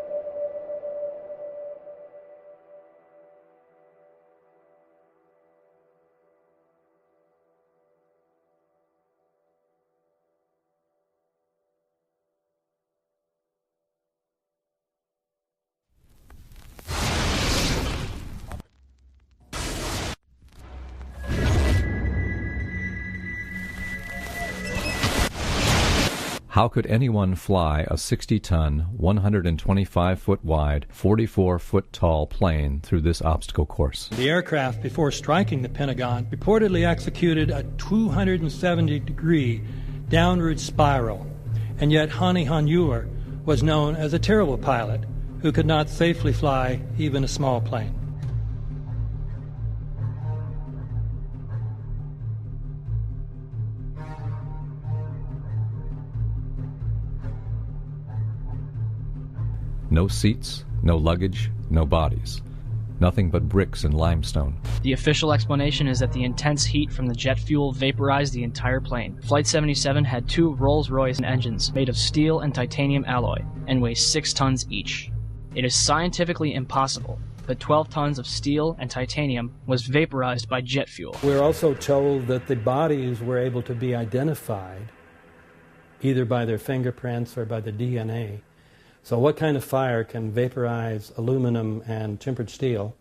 Speaker 1: How could anyone fly a 60-ton, 125-foot wide, 44-foot tall plane through this obstacle course?
Speaker 6: The aircraft, before striking the Pentagon, reportedly executed a 270-degree downward spiral, and yet Hani Hanjour was known as a terrible pilot who could not safely fly even a small plane.
Speaker 1: No seats, no luggage, no bodies. Nothing but bricks and limestone.
Speaker 2: The official explanation is that the intense heat from the jet fuel vaporized the entire plane. Flight 77 had 2 Rolls-Royce engines made of steel and titanium alloy and weigh 6 tons each. It is scientifically impossible, but 12 tons of steel and titanium was vaporized by jet fuel.
Speaker 6: We're also told that the bodies were able to be identified either by their fingerprints or by the DNA. So what kind of fire can vaporize aluminum and tempered steel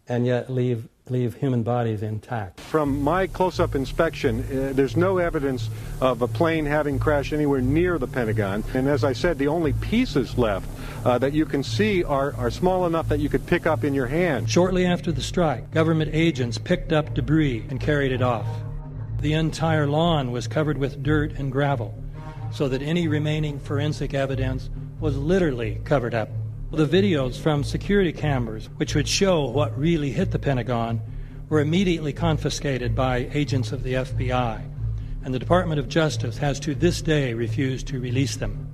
Speaker 6: and yet leave human bodies intact?
Speaker 3: From my close-up inspection, there's no evidence of a plane having crashed anywhere near the Pentagon. And as I said, the only pieces left that you can see are small enough that you could pick up in your hand.
Speaker 6: Shortly after the strike, government agents picked up debris and carried it off. The entire lawn was covered with dirt and gravel, so that any remaining forensic evidence was literally covered up. The videos from security cameras, which would show what really hit the Pentagon, were immediately confiscated by agents of the FBI, and the Department of Justice has to this day refused to release them.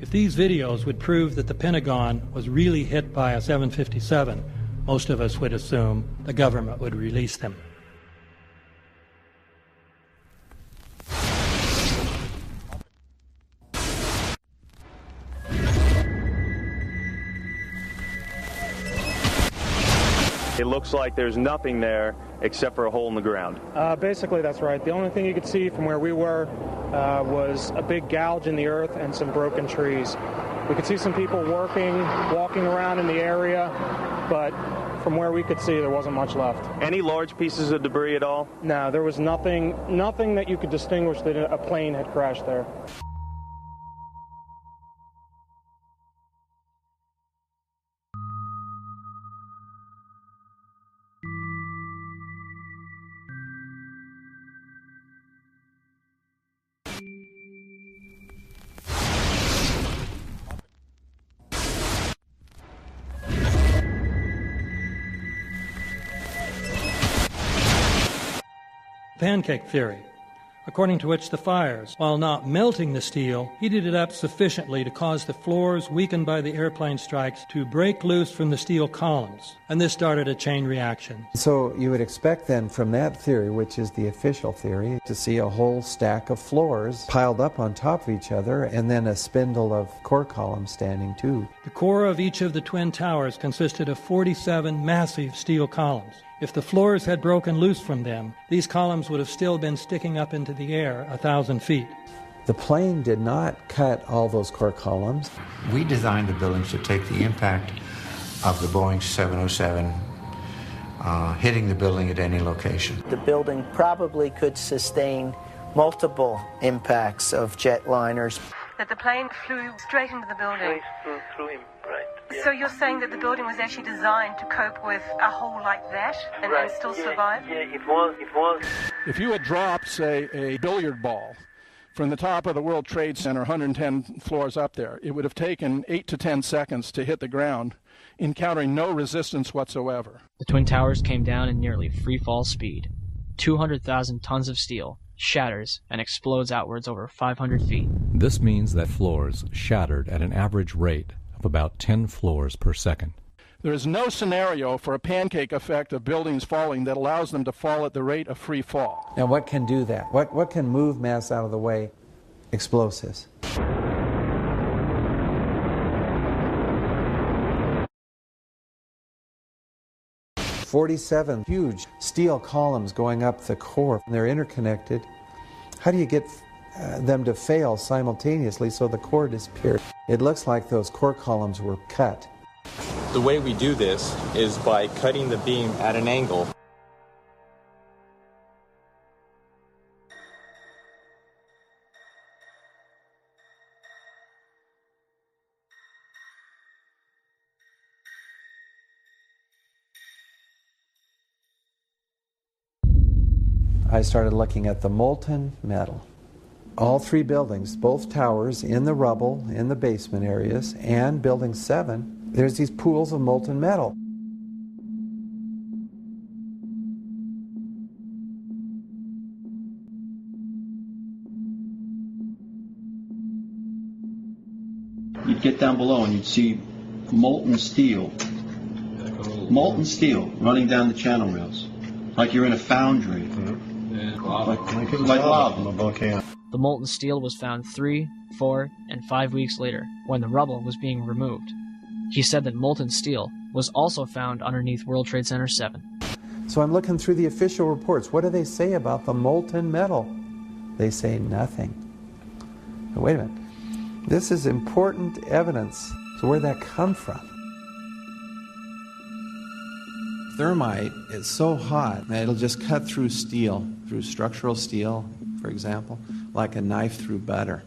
Speaker 6: If these videos would prove that the Pentagon was really hit by a 757, most of us would assume the government would release them.
Speaker 4: It looks like there's nothing there except for a hole in the ground.
Speaker 14: Basically, that's right. The only thing you could see from where we were was a big gouge in the earth and some broken trees. We could see some people walking around in the area, but from where we could see, there wasn't much left.
Speaker 4: Any large pieces of debris at all?
Speaker 14: No, there was nothing that you could distinguish that a plane had crashed there.
Speaker 6: Pancake theory, according to which the fires, while not melting the steel, heated it up sufficiently to cause the floors weakened by the airplane strikes to break loose from the steel columns, and this started a chain reaction.
Speaker 5: So you would expect then from that theory, which is the official theory, to see a whole stack of floors piled up on top of each other and then a spindle of core columns standing too.
Speaker 6: The core of each of the twin towers consisted of 47 massive steel columns. If the floors had broken loose from them, these columns would have still been sticking up into the air 1,000 feet.
Speaker 5: The plane did not cut all those core columns.
Speaker 7: We designed the buildings to take the impact of the Boeing 707 hitting the building at any location.
Speaker 8: The building probably could sustain multiple impacts of jetliners.
Speaker 9: That the plane flew straight into the building.
Speaker 7: Through him, right. Yeah.
Speaker 9: So you're saying that the building was actually designed to cope with a hole like that and still survive?
Speaker 7: Yeah, it was.
Speaker 29: If you had dropped, say, a billiard ball
Speaker 10: From the top of the World Trade Center, 110 floors up there, it would have taken 8 to 10 seconds to hit the ground, encountering no resistance whatsoever.
Speaker 2: The Twin Towers came down in nearly free-fall speed. 200,000 tons of steel shatters and explodes outwards over 500 feet.
Speaker 1: This means that floors shattered at an average rate of about 10 floors per second.
Speaker 10: There is no scenario for a pancake effect of buildings falling that allows them to fall at the rate of free fall.
Speaker 5: Now what can do that? What can move mass out of the way? Explosives. "47 huge steel columns going up the core. They're interconnected. How do you get them to fail simultaneously so the core disappears? It looks like those core columns were cut.
Speaker 11: The way we do this is by cutting the beam at an angle.
Speaker 5: I started looking at the molten metal. All three buildings, both towers in the rubble, in the basement areas, and Building 7, there's these pools of molten metal.
Speaker 12: You'd get down below and you'd see molten steel running down the channel rails, like you're in a foundry. Like lava.
Speaker 2: The molten steel was found 3, 4, and 5 weeks later, when the rubble was being removed. He said that molten steel was also found underneath World Trade Center 7.
Speaker 5: So I'm looking through the official reports. What do they say about the molten metal? They say nothing. Now, wait a minute. This is important evidence. So where'd that come from? Thermite is so hot that it'll just cut through steel, through structural steel, for example, like a knife through butter.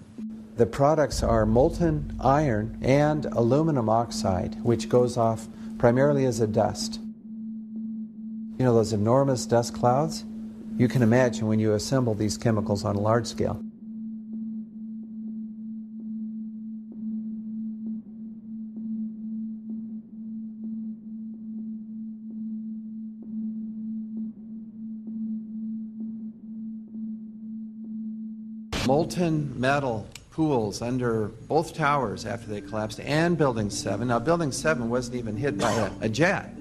Speaker 5: The products are molten iron and aluminum oxide, which goes off primarily as a dust. You know those enormous dust clouds? You can imagine when you assemble these chemicals on a large scale. Molten metal pools under both towers after they collapsed, and Building 7. Now, Building 7 wasn't even hit by a jet.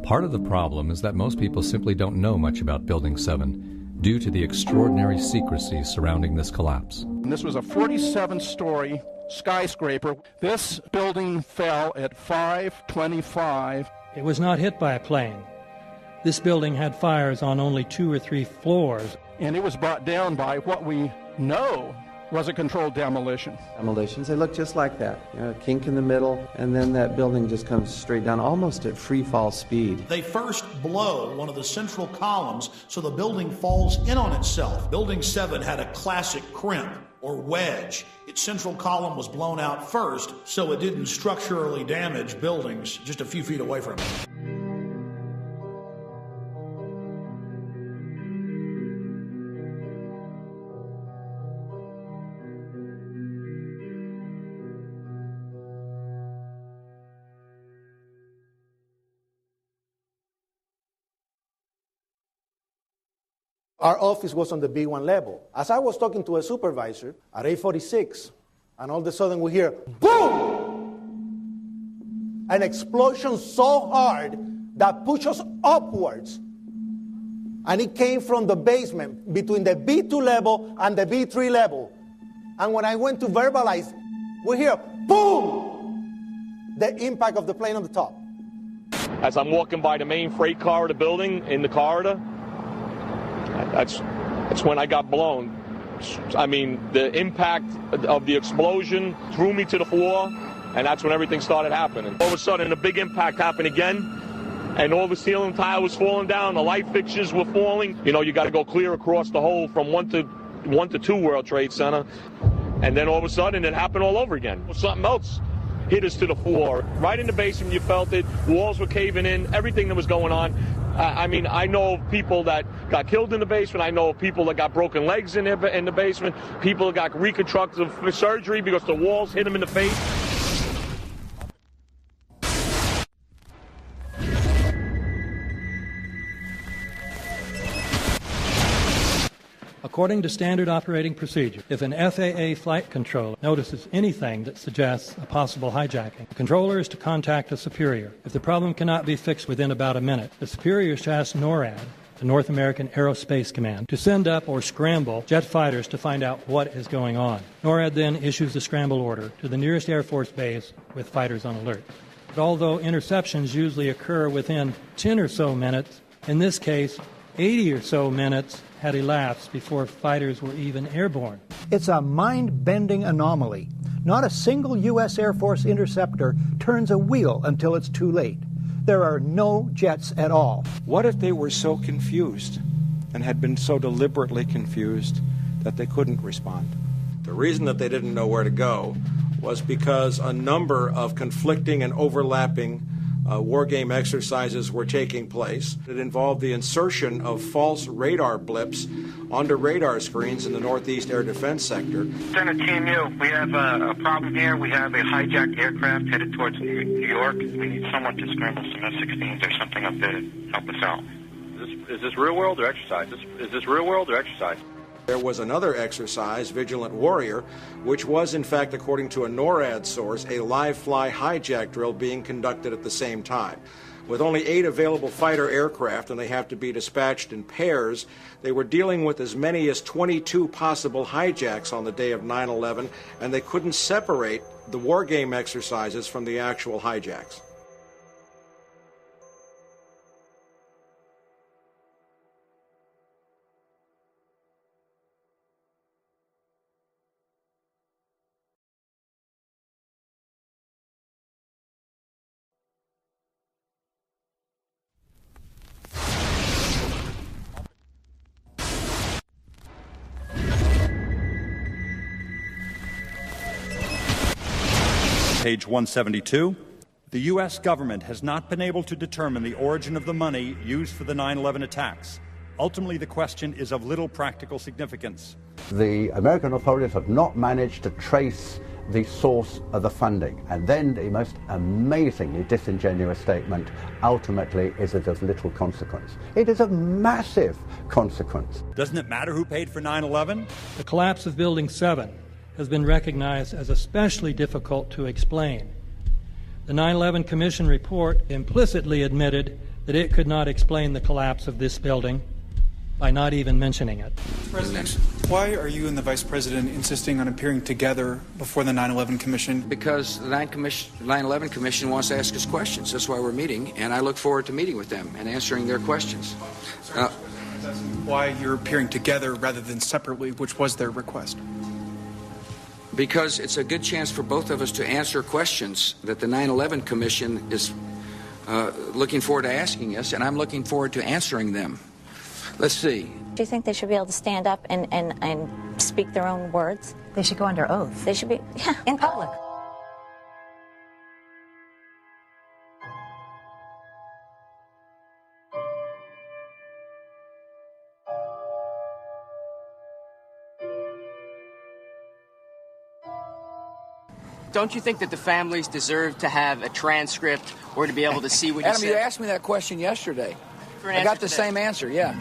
Speaker 1: Part of the problem is that most people simply don't know much about Building 7 due to the extraordinary secrecy surrounding this collapse.
Speaker 10: And this was a 47-story skyscraper. This building fell at 5:25.
Speaker 6: It was not hit by a plane. This building had fires on only 2 or 3 floors.
Speaker 10: And it was brought down by what we know was a controlled demolition.
Speaker 5: Demolitions, they look just like that. You know, a kink in the middle, and then that building just comes straight down, almost at free fall speed.
Speaker 29: They first blow one of the central columns so the building falls in on itself. Building 7 had a classic crimp or wedge. Its central column was blown out first, so it didn't structurally damage buildings just a few feet away from it.
Speaker 13: Our office was on the B1 level. As I was talking to a supervisor at 8:46, and all of a sudden we hear, boom! An explosion so hard that pushed us upwards. And it came from the basement between the B2 level and the B3 level. And when I went to verbalize, we hear, boom! The impact of the plane on the top.
Speaker 4: As I'm walking by the main freight corridor building in the corridor, that's when I got blown. I mean, the impact of the explosion threw me to the floor, and that's when everything started happening. All of a sudden, a big impact happened again, and all the ceiling tile was falling down, the light fixtures were falling. You know, you got to go clear across the whole from 1 to 2 World Trade Center, and then all of a sudden, it happened all over again. Something else hit us to the floor. Right in the basement, you felt it. Walls were caving in, everything that was going on. I mean, I know of people that got killed in the basement. I know of people that got broken legs in the basement. People that got reconstructive surgery because the walls hit them in the face.
Speaker 19: According to standard operating procedure, if an FAA flight controller notices anything that suggests a possible hijacking, the controller is to contact a superior. If the problem cannot be fixed within about a minute, the superior is to ask NORAD, the North American Aerospace Command, to send up or scramble jet fighters to find out what is going on. NORAD then issues the scramble order to the nearest Air Force base with fighters on alert. But although interceptions usually occur within 10 or so minutes, in this case, 80 or so minutes had elapsed before fighters were even airborne.
Speaker 15: It's a mind-bending anomaly. Not a single U.S. Air Force interceptor turns a wheel until it's too late. There are no jets at all.
Speaker 16: What if they were so confused and had been so deliberately confused that they couldn't respond?
Speaker 17: The reason that they didn't know where to go was because a number of conflicting and overlapping war game exercises were taking place. It involved the insertion of false radar blips onto radar screens in the Northeast Air Defense Sector.
Speaker 18: Center Team U, we have a problem here. We have a hijacked aircraft headed towards New York. We need someone to scramble some F-16s or something up there to help us out.
Speaker 20: Is this real world or exercise? Is this real world or exercise?
Speaker 17: There was another exercise, Vigilant Warrior, which was, in fact, according to a NORAD source, a live-fly hijack drill being conducted at the same time. With only 8 available fighter aircraft, and they have to be dispatched in pairs, they were dealing with as many as 22 possible hijacks on the day of 9/11, and they couldn't separate the war game exercises from the actual hijacks.
Speaker 22: Page 172. The U.S. government has not been able to determine the origin of the money used for the 9/11 attacks. Ultimately, the question is of little practical significance.
Speaker 23: The American authorities have not managed to trace the source of the funding. And then the most amazingly disingenuous statement ultimately is it of little consequence. It is of massive consequence.
Speaker 22: Doesn't it matter who paid for 9/11?
Speaker 19: The collapse of Building 7 has been recognized as especially difficult to explain. The 9/11 Commission report implicitly admitted that it could not explain the collapse of this building by not even mentioning it.
Speaker 24: President, why are you and the Vice President insisting on appearing together before the 9/11 Commission?
Speaker 21: Because the 9/11 Commission wants to ask us questions. That's why we're meeting, and I look forward to meeting with them and answering their questions.
Speaker 24: Why you're appearing together rather than separately, which was their request?
Speaker 21: Because it's a good chance for both of us to answer questions that the 9/11 Commission is looking forward to asking us, and I'm looking forward to answering them. Let's see.
Speaker 26: Do you think they should be able to stand up and speak their own words?
Speaker 27: They should go under oath.
Speaker 26: They should be, yeah.
Speaker 27: In public.
Speaker 2: Don't you think that the families deserve to have a transcript or to be able to see what you
Speaker 21: Adam,
Speaker 2: said?
Speaker 21: you asked me that question yesterday. I got the same answer, yeah.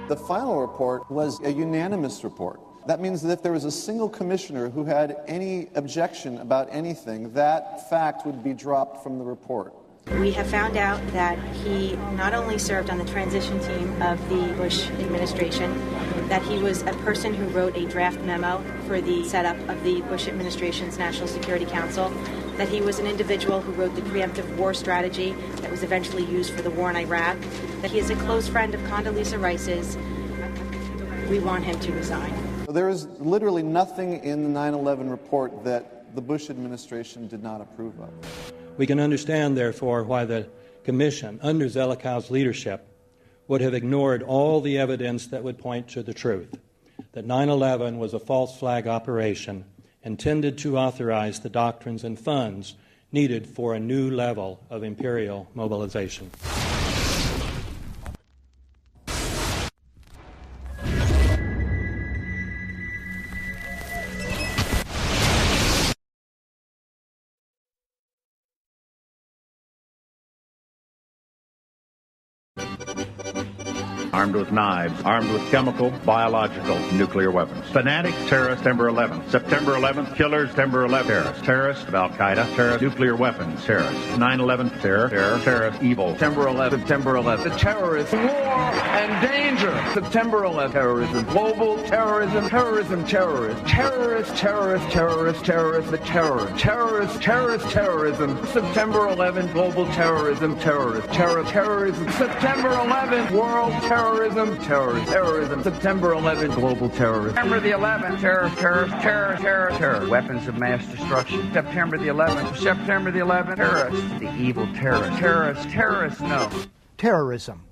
Speaker 5: The final report was a unanimous report. That means that if there was a single commissioner who had any objection about anything, that fact would be dropped from the report.
Speaker 27: We have found out that he not only served on the transition team of the Bush administration, that he was a person who wrote a draft memo for the setup of the Bush administration's National Security Council, that he was an individual who wrote the preemptive war strategy that was eventually used for the war in Iraq, that he is a close friend of Condoleezza Rice's. We want him to resign.
Speaker 5: There is literally nothing in the 9/11 report that the Bush administration did not approve of.
Speaker 19: We can understand, therefore, why the Commission, under Zelikow's leadership, would have ignored all the evidence that would point to the truth, that 9/11 was a false flag operation intended to authorize the doctrines and funds needed for a new level of imperial mobilization.
Speaker 3: armed with knives, armed with chemical, biological, nuclear weapons. Fanatics, terrorists, September 11th. September 11th, killers, September 11th, terrorists of Al-Qaeda, terrorists, nuclear weapons, terrorists. 9/11, terror, terrorist, evil.
Speaker 7: September 11th, September 11th. The terrorists, war and danger. September 11th, terrorism, global terrorism, terrorism, terrorists, terrorists, terrorists, terrorists, terrorists, the terror, terrorists, terrorist, terrorism. September 11th, global terrorism, terrorist, terror, terrorism. September 11th, world terrorism, terrorist, terrorism. September 11th, global terrorism. September the 11th, terror, terror, terror, terror, terror. Weapons of mass destruction. September the 11th, September the 11th, terrorists, the evil terrorists, terrorists, terrorists, no.
Speaker 15: Terrorism.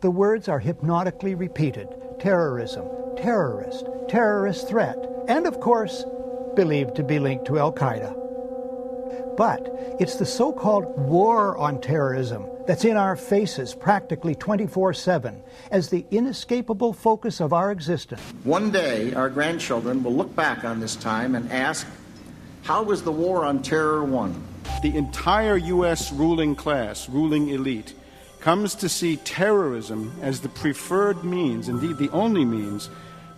Speaker 15: The words are hypnotically repeated. Terrorism, terrorist, terrorist threat, and of course, believed to be linked to Al-Qaeda. But it's the so-called war on terrorism that's in our faces practically 24/7 as the inescapable focus of our existence.
Speaker 8: One day, our grandchildren will look back on this time and ask, how was the war on terror won?
Speaker 9: The entire U.S. ruling class, ruling elite, comes to see terrorism as the preferred means, indeed the only means,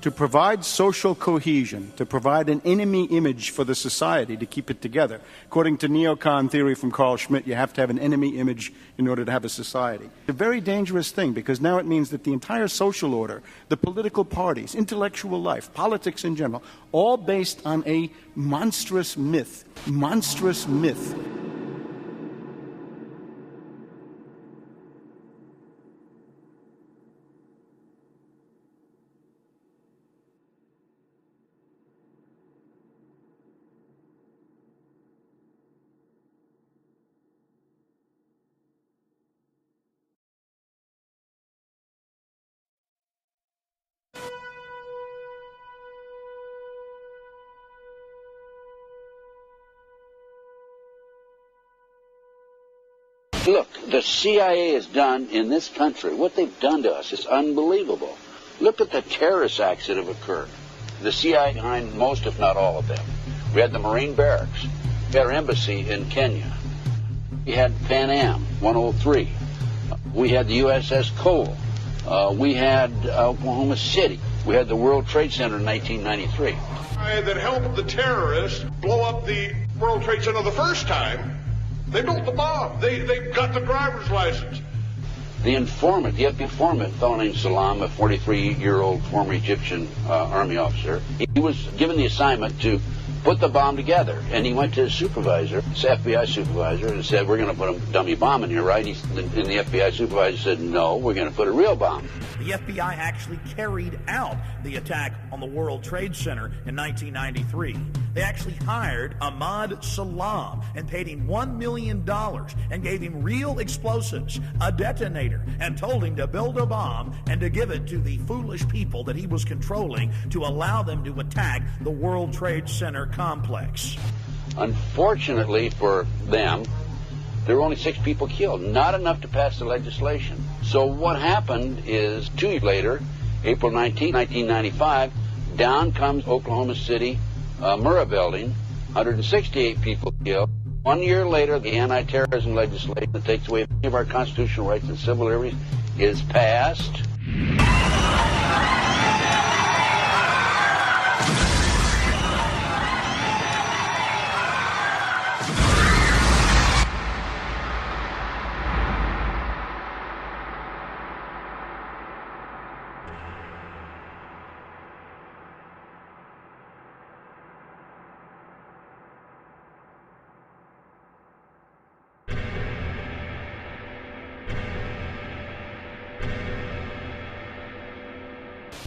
Speaker 9: to provide social cohesion, to provide an enemy image for the society to keep it together. According to neocon theory from Carl Schmitt, you have to have an enemy image in order to have a society. It's a very dangerous thing because now it means that the entire social order, the political parties, intellectual life, politics in general, all based on a monstrous myth. Monstrous myth.
Speaker 11: Look, the CIA has done in this country, what they've done to us is unbelievable. Look at the terrorist acts that have occurred. The CIA behind most, if not all of them. We had the Marine barracks. We had our embassy in Kenya. We had Pan Am 103. We had the USS Cole. We had Oklahoma City. We had the World Trade Center in 1993.
Speaker 12: That helped the terrorists blow up the World Trade Center the first time. They built the bomb. They got the driver's license.
Speaker 11: The informant, the FBI informant, a fellow named Salam, a 43-year-old former Egyptian army officer, he was given the assignment to put the bomb together. And he went to his supervisor, his FBI supervisor, and said, we're going to put a dummy bomb in here, right? And the FBI supervisor said, no, we're going to put a real bomb.
Speaker 14: The FBI actually carried out the attack on the World Trade Center in 1993. They actually hired Ahmad Salam and paid him $1 million and gave him real explosives, a detonator, and told him to build a bomb and to give it to the foolish people that he was controlling to allow them to attack the World Trade Center complex.
Speaker 11: Unfortunately for them, there were only 6 people killed, not enough to pass the legislation. So what happened is 2 years later, April 19, 1995, down comes Oklahoma City Murrah building, 168 people killed. 1 year later, the anti-terrorism legislation that takes away many of our constitutional rights and civil liberties is passed.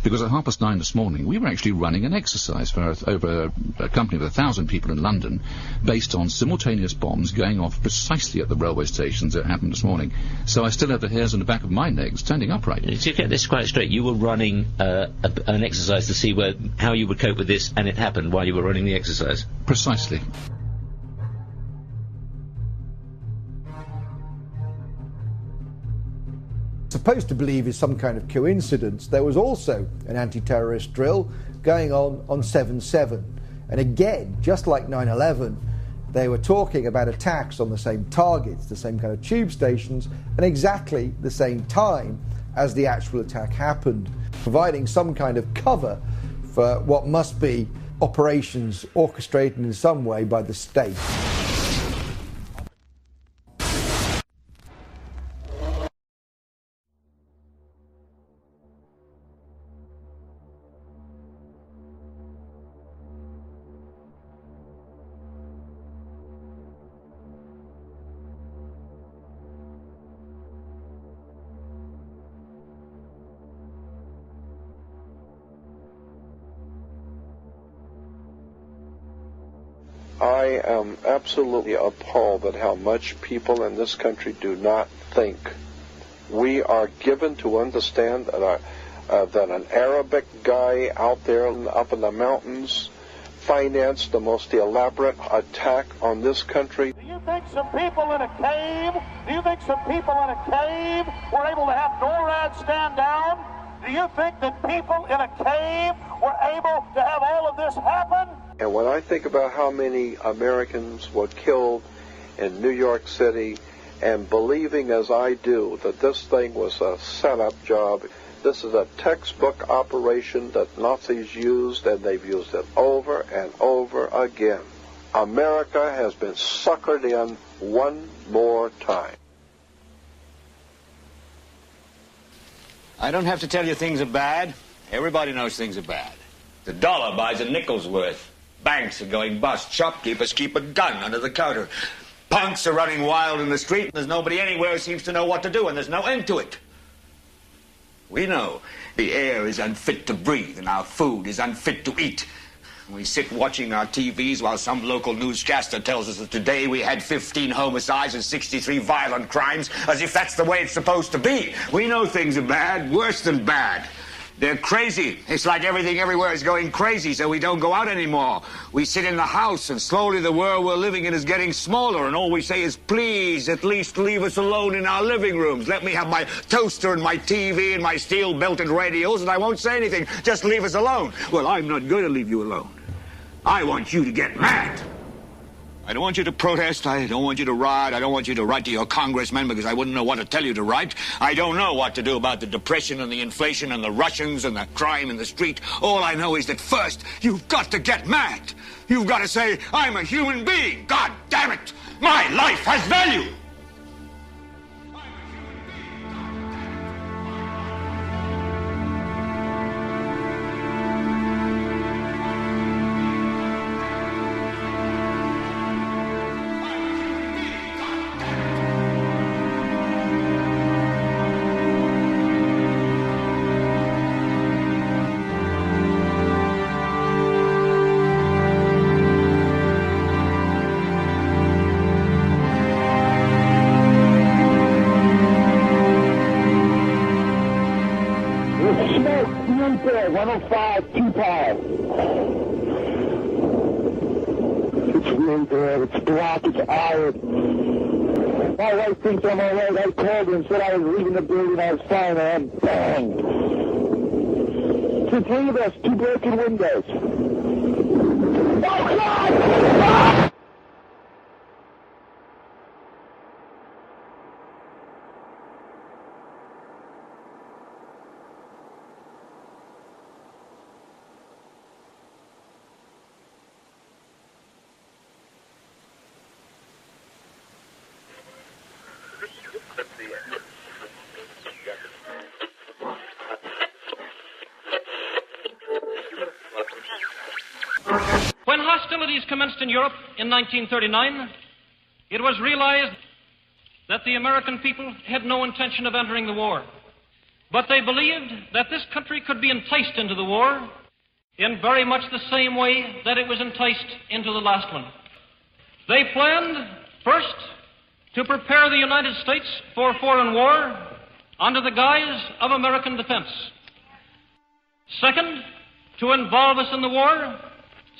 Speaker 25: Because at 9:30 this morning, we were actually running an exercise for over a company of 1,000 people in London, based on simultaneous bombs going off precisely at the railway stations that happened this morning. So I still have the hairs on the back of my neck standing upright.
Speaker 28: To get this quite straight, you were running an exercise to see how you would cope with this, and it happened while you were running the exercise?
Speaker 25: Precisely.
Speaker 30: Supposed to believe is some kind of coincidence, there was also an anti-terrorist drill going on 7/7. And again, just like 9/11, they were talking about attacks on the same targets, the same kind of tube stations, and exactly the same time as the actual attack happened, providing some kind of cover for what must be operations orchestrated in some way by the state.
Speaker 12: I am absolutely appalled at how much people in this country do not think. We are given to understand that, that an Arabic guy out there up in the mountains financed the most elaborate attack on this country.
Speaker 1: Do you think some people in a cave, were able to have NORAD stand down? Do you think that people in a cave were able to have all of this happen?
Speaker 12: And when I think about how many Americans were killed in New York City, and believing as I do that this thing was a setup job, this is a textbook operation that Nazis used, and they've used it over and over again. America has been suckered in one more time.
Speaker 4: I don't have to tell you things are bad. Everybody knows things are bad. The dollar buys a nickel's worth. Banks are going bust. Shopkeepers keep a gun under the counter. Punks are running wild in the street, and there's nobody anywhere who seems to know what to do, and there's no end to it. We know the air is unfit to breathe, and our food is unfit to eat. We sit watching our TVs while some local newscaster tells us that today we had 15 homicides and 63 violent crimes, as if that's the way it's supposed to be. We know things are bad, worse than bad. They're crazy. It's like everything everywhere is going crazy, so we don't go out anymore. We sit in the house, and slowly the world we're living in is getting smaller, and all we say is, please, at least leave us alone in our living rooms. Let me have my toaster and my TV and my steel-belted radios, and I won't say anything. Just leave us alone. Well, I'm not going to leave you alone. I want you to get mad. I don't want you to protest. I don't want you to riot. I don't want you to write to your congressman because I wouldn't know what to tell you to write. I don't know what to do about the depression and the inflation and the Russians and the crime in the street. All I know is that first, you've got to get mad. You've got to say, I'm a human being. God damn it. My life has value.
Speaker 1: My wife thinks I'm all right. I called her and said I was leaving the building. I was fine, and bang. To three of us, 2 broken windows. Oh, God! Ah!
Speaker 6: When hostilities commenced in Europe in 1939, it was realized that the American people had no intention of entering the war. But they believed that this country could be enticed into the war in very much the same way that it was enticed into the last one. They planned, first, to prepare the United States for foreign war under the guise of American defense. Second, to involve us in the war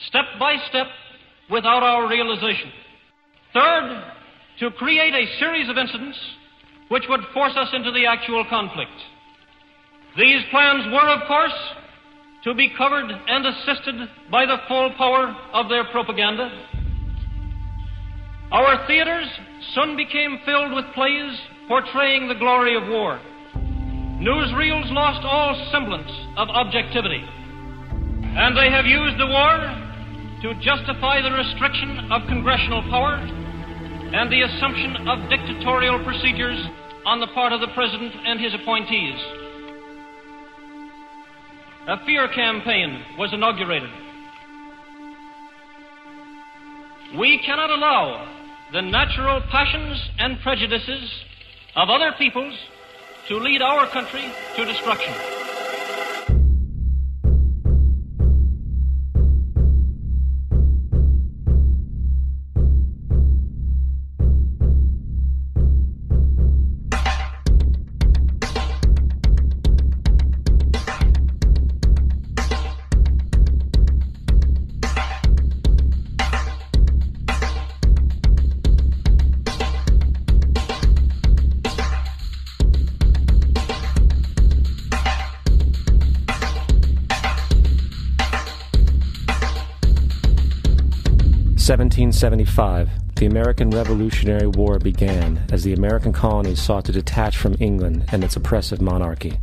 Speaker 6: step by step without our realization. Third, to create a series of incidents which would force us into the actual conflict. These plans were, of course, to be covered and assisted by the full power of their propaganda. Our theaters soon became filled with plays portraying the glory of war. newsreels lost all semblance of objectivity, and they have used the war to justify the restriction of congressional power and the assumption of dictatorial procedures on the part of the President and his appointees. A fear campaign was inaugurated. We cannot allow the natural passions and prejudices of other peoples to lead our country to destruction.
Speaker 10: (1775), the American Revolutionary War began as the American colonies sought to detach from England and its oppressive monarchy.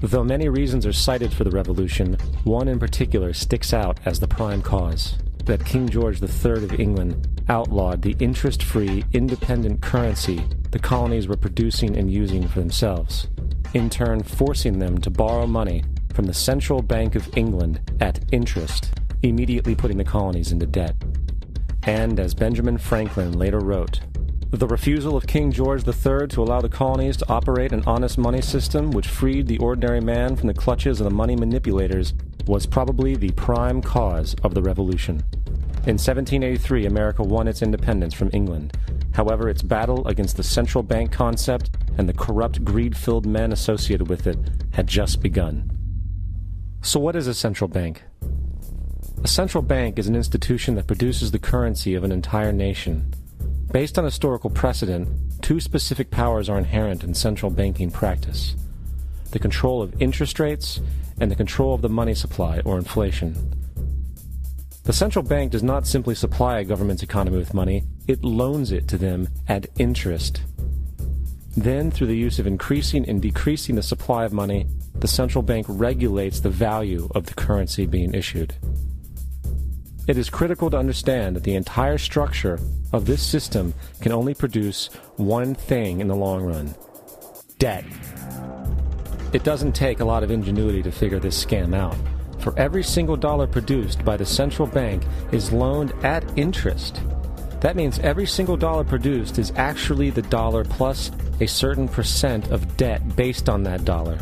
Speaker 10: Though many reasons are cited for the revolution, one in particular sticks out as the prime cause: that King George III of England outlawed the interest-free, independent currency the colonies were producing and using for themselves, in turn forcing them to borrow money from the Central Bank of England at interest, immediately putting the colonies into debt. And, as Benjamin Franklin later wrote, the refusal of King George III to allow the colonies to operate an honest money system which freed the ordinary man from the clutches of the money manipulators was probably the prime cause of the revolution. In 1783, America won its independence from England. However, its battle against the central bank concept and the corrupt, greed-filled men associated with it had just begun. So what is a central bank? A central bank is an institution that produces the currency of an entire nation. Based on historical precedent, two specific powers are inherent in central banking practice: the control of interest rates and the control of the money supply, or inflation. The central bank does not simply supply a government's economy with money, it loans it to them at interest. Then, through the use of increasing and decreasing the supply of money, the central bank regulates the value of the currency being issued. It is critical to understand that the entire structure of this system can only produce one thing in the long run: debt. It doesn't take a lot of ingenuity to figure this scam out. For every single dollar produced by the central bank is loaned at interest. That means every single dollar produced is actually the dollar plus a certain percent of debt based on that dollar.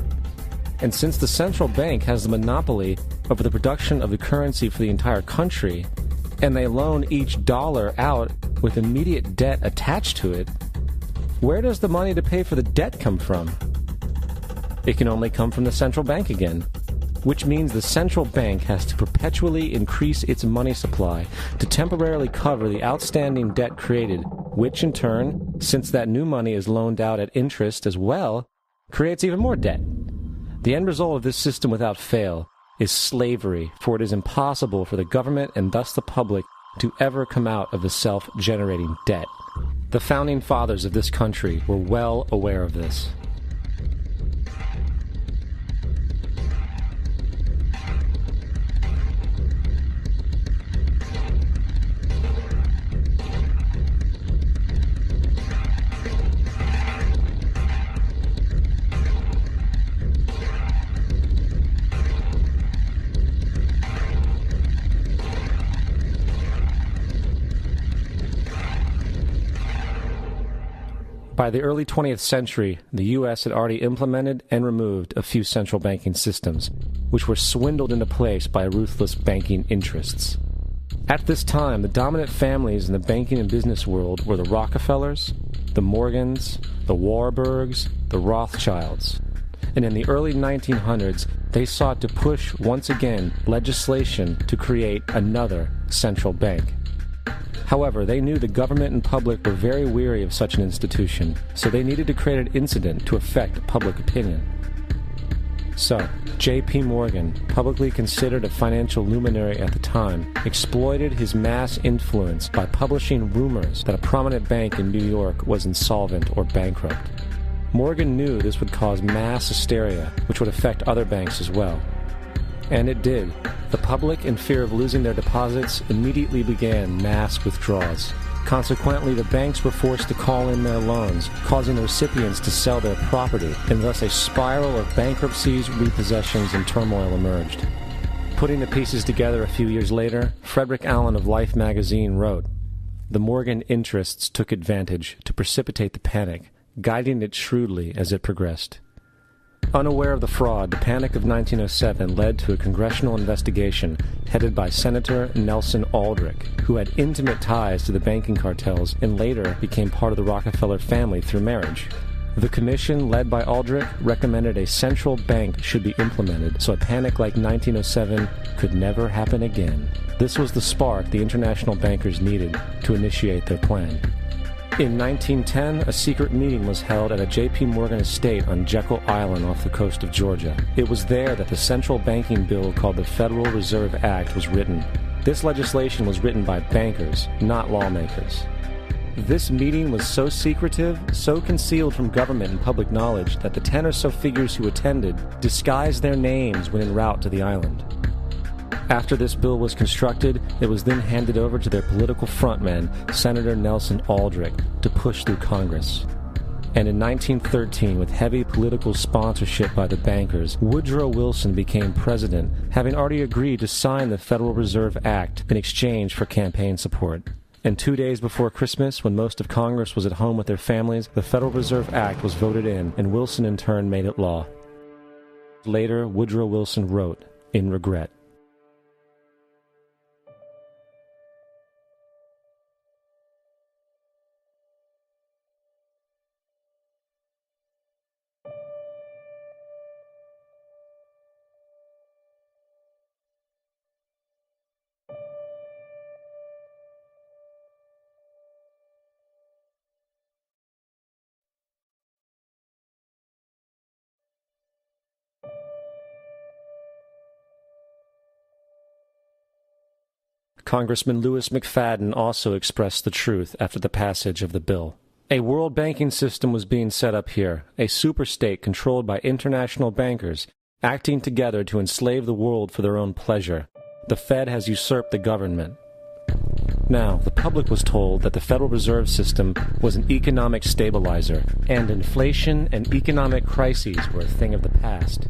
Speaker 10: And since the central bank has the monopoly over the production of the currency for the entire country, and they loan each dollar out with immediate debt attached to it, where does the money to pay for the debt come from? It can only come from the central bank again, which means the central bank has to perpetually increase its money supply to temporarily cover the outstanding debt created, which in turn, since that new money is loaned out at interest as well, creates even more debt. The end result of this system without fail is slavery, for it is impossible for the government and thus the public to ever come out of the self-generating debt. The founding fathers of this country were well aware of this. By the early 20th century, the U.S. had already implemented and removed a few central banking systems, which were swindled into place by ruthless banking interests. At this time, the dominant families in the banking and business world were the Rockefellers, the Morgans, the Warburgs, the Rothschilds. And in the early 1900s, they sought to push, once again, legislation to create another central bank. However, they knew the government and public were very weary of such an institution, so they needed to create an incident to affect public opinion. So, J.P. Morgan, publicly considered a financial luminary at the time, exploited his mass influence by publishing rumors that a prominent bank in New York was insolvent or bankrupt. Morgan knew this would cause mass hysteria, which would affect other banks as well. And it did. The public, in fear of losing their deposits, immediately began mass withdrawals. Consequently, the banks were forced to call in their loans, causing the recipients to sell their property, and thus a spiral of bankruptcies, repossessions, and turmoil emerged. Putting the pieces together a few years later, Frederick Allen of Life magazine wrote, "The Morgan interests took advantage to precipitate the panic, guiding it shrewdly as it progressed." Unaware of the fraud, the Panic of 1907 led to a congressional investigation headed by Senator Nelson Aldrich, who had intimate ties to the banking cartels and later became part of the Rockefeller family through marriage. The commission, led by Aldrich, recommended a central bank should be implemented so a panic like 1907 could never happen again. This was the spark the international bankers needed to initiate their plan. In 1910, a secret meeting was held at a J.P. Morgan estate on Jekyll Island off the coast of Georgia. It was there that the central banking bill called the Federal Reserve Act was written. This legislation was written by bankers, not lawmakers. This meeting was so secretive, so concealed from government and public knowledge that the 10 or so figures who attended disguised their names when en route to the island. After this bill was constructed, it was then handed over to their political frontman, Senator Nelson Aldrich, to push through Congress. And in 1913, with heavy political sponsorship by the bankers, Woodrow Wilson became president, having already agreed to sign the Federal Reserve Act in exchange for campaign support. And 2 days before Christmas, when most of Congress was at home with their families, the Federal Reserve Act was voted in, and Wilson in turn made it law. Later, Woodrow Wilson wrote, in regret, Congressman Louis McFadden also expressed the truth after the passage of the bill. A world banking system was being set up here, a superstate controlled by international bankers, acting together to enslave the world for their own pleasure. The Fed has usurped the government. Now, the public was told that the Federal Reserve System was an economic stabilizer, and inflation and economic crises were a thing of the past.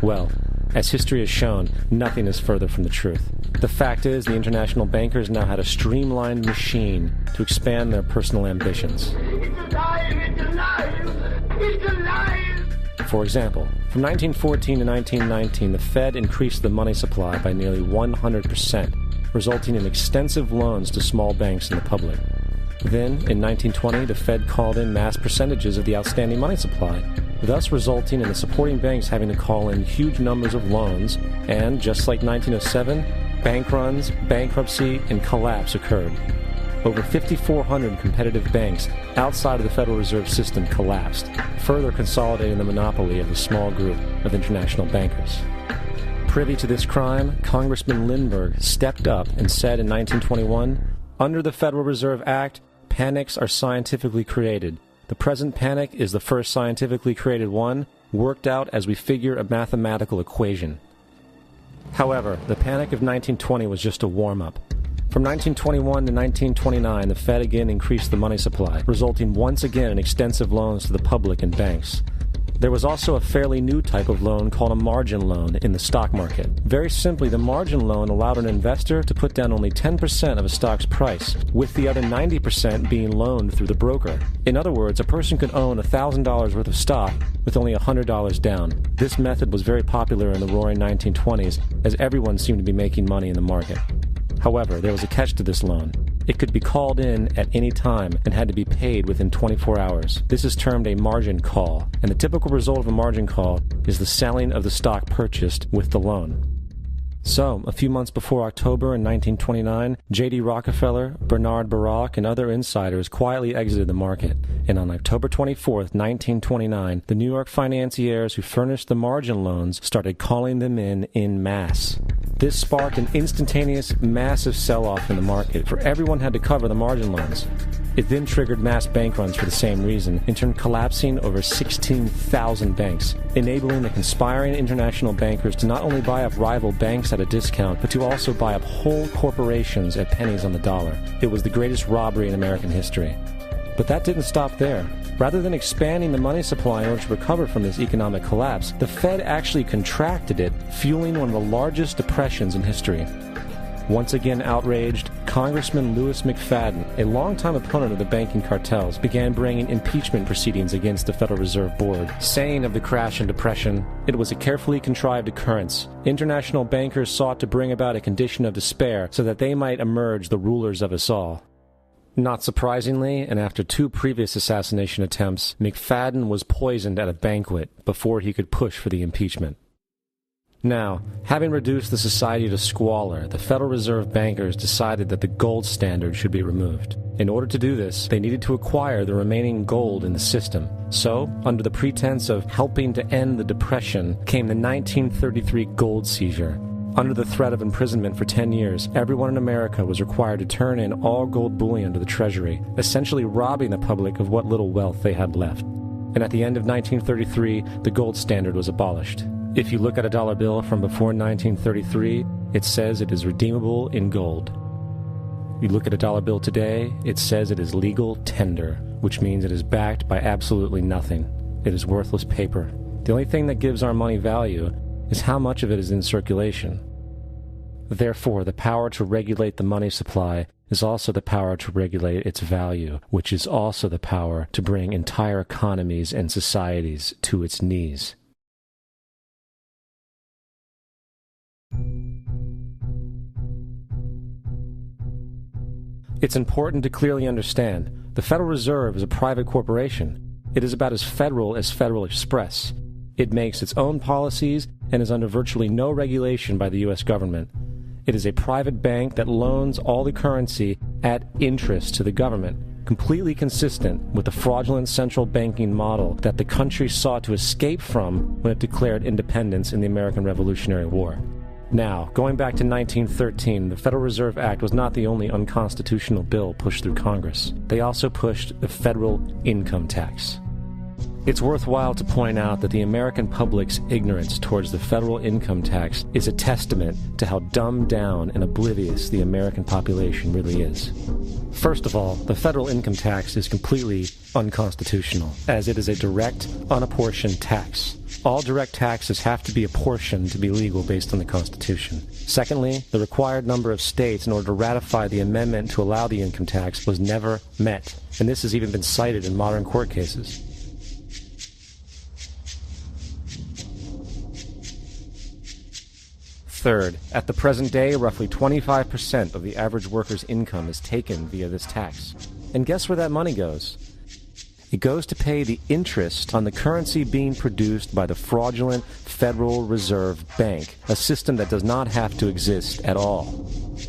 Speaker 10: Well, as history has shown, nothing is further from the truth. The fact is, the international bankers now had a streamlined machine to expand their personal ambitions.
Speaker 13: It's alive! It's alive! It's alive!
Speaker 10: For example, from 1914 to 1919, the Fed increased the money supply by nearly 100%, resulting in extensive loans to small banks and the public. Then, in 1920, the Fed called in mass percentages of the outstanding money supply, thus resulting in the supporting banks having to call in huge numbers of loans, and, just like 1907, bank runs, bankruptcy, and collapse occurred. Over 5,400 competitive banks outside of the Federal Reserve System collapsed, further consolidating the monopoly of the small group of international bankers. Privy to this crime, Congressman Lindbergh stepped up and said in 1921, "Under the Federal Reserve Act, panics are scientifically created. The present panic is the first scientifically created one, worked out as we figure a mathematical equation." However, the Panic of 1920 was just a warm-up. From 1921 to 1929, the Fed again increased the money supply, resulting once again in extensive loans to the public and banks. There was also a fairly new type of loan called a margin loan in the stock market. Very simply, the margin loan allowed an investor to put down only 10% of a stock's price, with the other 90% being loaned through the broker. In other words, a person could own $1,000 worth of stock with only $100 down. This method was very popular in the roaring 1920s, as everyone seemed to be making money in the market. However, there was a catch to this loan. It could be called in at any time and had to be paid within 24 hours. This is termed a margin call, and the typical result of a margin call is the selling of the stock purchased with the loan. So, a few months before October in 1929, J.D. Rockefeller, Bernard Baruch, and other insiders quietly exited the market, and on October 24, 1929, the New York financiers who furnished the margin loans started calling them in masse. This sparked an instantaneous, massive sell-off in the market, for everyone had to cover the margin loans. It then triggered mass bank runs for the same reason, in turn collapsing over 16,000 banks, enabling the conspiring international bankers to not only buy up rival banks at a discount, but to also buy up whole corporations at pennies on the dollar. It was the greatest robbery in American history. But that didn't stop there. Rather than expanding the money supply in order to recover from this economic collapse, the Fed actually contracted it, fueling one of the largest depressions in history. Once again outraged, Congressman Louis McFadden, a longtime opponent of the banking cartels, began bringing impeachment proceedings against the Federal Reserve Board, saying of the crash and depression, it was a carefully contrived occurrence. International bankers sought to bring about a condition of despair so that they might emerge the rulers of us all. Not surprisingly, and after 2 previous assassination attempts, McFadden was poisoned at a banquet before he could push for the impeachment. Now, having reduced the society to squalor, the Federal Reserve bankers decided that the gold standard should be removed. In order to do this, they needed to acquire the remaining gold in the system. So, under the pretense of helping to end the Depression, came the 1933 gold seizure. Under the threat of imprisonment for 10 years, everyone in America was required to turn in all gold bullion to the Treasury, essentially robbing the public of what little wealth they had left. And at the end of 1933, the gold standard was abolished. If you look at a dollar bill from before 1933, it says it is redeemable in gold. You look at a dollar bill today, it says it is legal tender, which means it is backed by absolutely nothing. It is worthless paper. The only thing that gives our money value is how much of it is in circulation. Therefore, the power to regulate the money supply is also the power to regulate its value, which is also the power to bring entire economies and societies to its knees. It's important to clearly understand, the Federal Reserve is a private corporation. It is about as Federal Express. It makes its own policies and is under virtually no regulation by the U.S. government. It is a private bank that loans all the currency at interest to the government, completely consistent with the fraudulent central banking model that the country sought to escape from when it declared independence in the American Revolutionary War. Now, going back to 1913, the Federal Reserve Act was not the only unconstitutional bill pushed through Congress. They also pushed the federal income tax. It's worthwhile to point out that the American public's ignorance towards the federal income tax is a testament to how dumbed down and oblivious the American population really is. First of all, the federal income tax is completely unconstitutional, as it is a direct, unapportioned tax. All direct taxes have to be apportioned to be legal based on the Constitution. Secondly, the required number of states in order to ratify the amendment to allow the income tax was never met, and this has even been cited in modern court cases. Third, at the present day, roughly 25% of the average worker's income is taken via this tax. And guess where that money goes? It goes to pay the interest on the currency being produced by the fraudulent Federal Reserve Bank, a system that does not have to exist at all.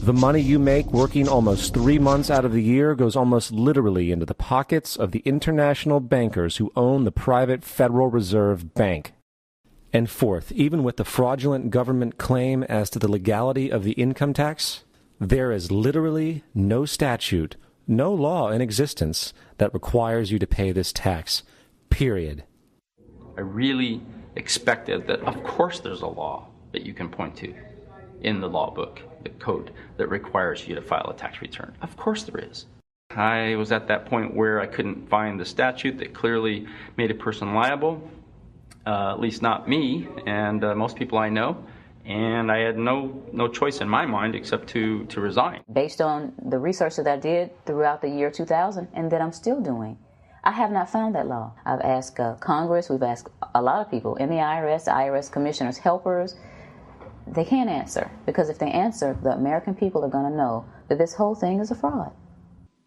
Speaker 10: The money you make working almost 3 months out of the year goes almost literally into the pockets of the international bankers who own the private Federal Reserve Bank. And fourth, even with the fraudulent government claim as to the legality of the income tax, there is literally no statute, no law in existence that requires you to pay this tax, period.
Speaker 2: I really expected that, of course there's a law that you can point to in the law book, the code, that requires you to file a tax return. Of course there is. I was at that point where I couldn't find the statute that clearly made a person liable. At least not me and most people I know, and I had no choice in my mind except to resign.
Speaker 16: Based on the research that I did throughout the year 2000 and that I'm still doing, I have not found that law. I've asked Congress, we've asked a lot of people in the IRS commissioners, helpers. They can't answer, because if they answer, the American people are going to know that this whole thing is a fraud.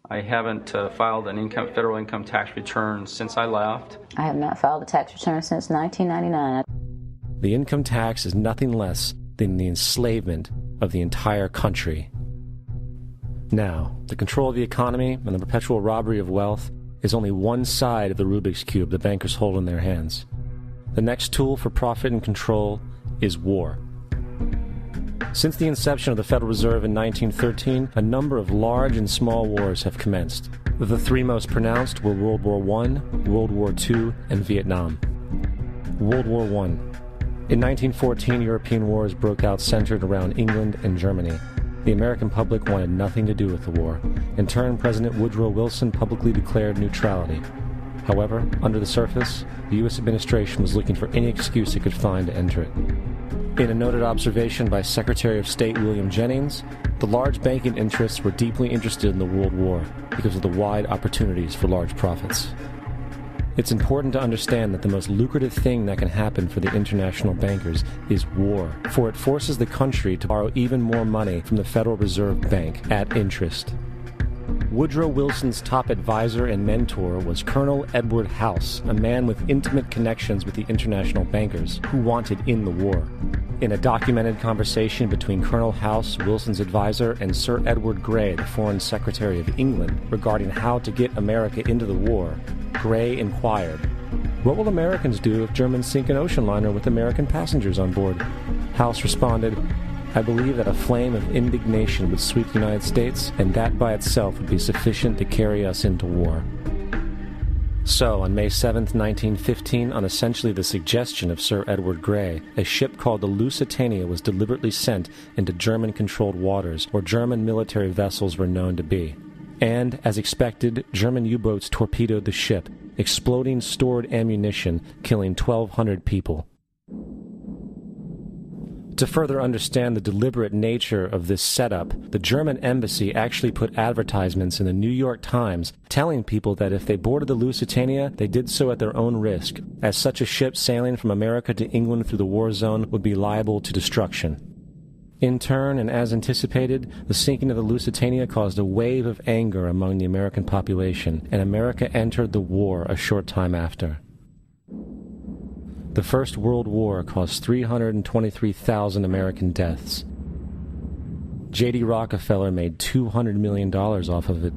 Speaker 2: I haven't filed an federal income tax return since I left.
Speaker 16: I have not filed a tax return since 1999.
Speaker 10: The income tax is nothing less than the enslavement of the entire country. Now, the control of the economy and the perpetual robbery of wealth is only one side of the Rubik's Cube the bankers hold in their hands. The next tool for profit and control is war. Since the inception of the Federal Reserve in 1913, a number of large and small wars have commenced. The three most pronounced were World War I, World War II, and Vietnam. World War I. In 1914, European wars broke out centered around England and Germany. The American public wanted nothing to do with the war. In turn, President Woodrow Wilson publicly declared neutrality. However, under the surface, the U.S. administration was looking for any excuse it could find to enter it. In a noted observation by Secretary of State William Jennings, the large banking interests were deeply interested in the World War because of the wide opportunities for large profits. It's important to understand that the most lucrative thing that can happen for the international bankers is war, for it forces the country to borrow even more money from the Federal Reserve Bank at interest. Woodrow Wilson's top advisor and mentor was Colonel Edward House, a man with intimate connections with the international bankers who wanted in the war. In a documented conversation between Colonel House, Wilson's advisor, and Sir Edward Grey, the Foreign Secretary of England, regarding how to get America into the war, Grey inquired, "What will Americans do if Germans sink an ocean liner with American passengers on board?" House responded, "I believe that a flame of indignation would sweep the United States, and that by itself would be sufficient to carry us into war." So, on May 7, 1915, on essentially the suggestion of Sir Edward Grey, a ship called the Lusitania was deliberately sent into German-controlled waters, where German military vessels were known to be. And, as expected, German U-boats torpedoed the ship, exploding stored ammunition, killing 1,200 people. To further understand the deliberate nature of this setup, the German embassy actually put advertisements in the New York Times telling people that if they boarded the Lusitania, they did so at their own risk, as such a ship sailing from America to England through the war zone would be liable to destruction. In turn, and as anticipated, the sinking of the Lusitania caused a wave of anger among the American population, and America entered the war a short time after. The First World War caused 323,000 American deaths. J.D. Rockefeller made $200 million off of it.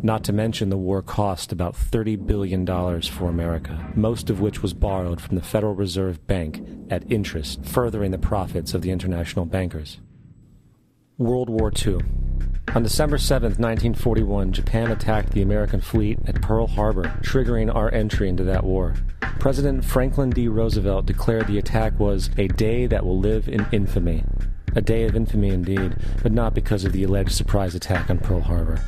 Speaker 10: Not to mention the war cost about $30 billion for America, most of which was borrowed from the Federal Reserve Bank at interest, furthering the profits of the international bankers. World War II. On December 7, 1941, Japan attacked the American fleet at Pearl Harbor, triggering our entry into that war. President Franklin D. Roosevelt declared the attack was a day that will live in infamy. A day of infamy indeed, but not because of the alleged surprise attack on Pearl Harbor.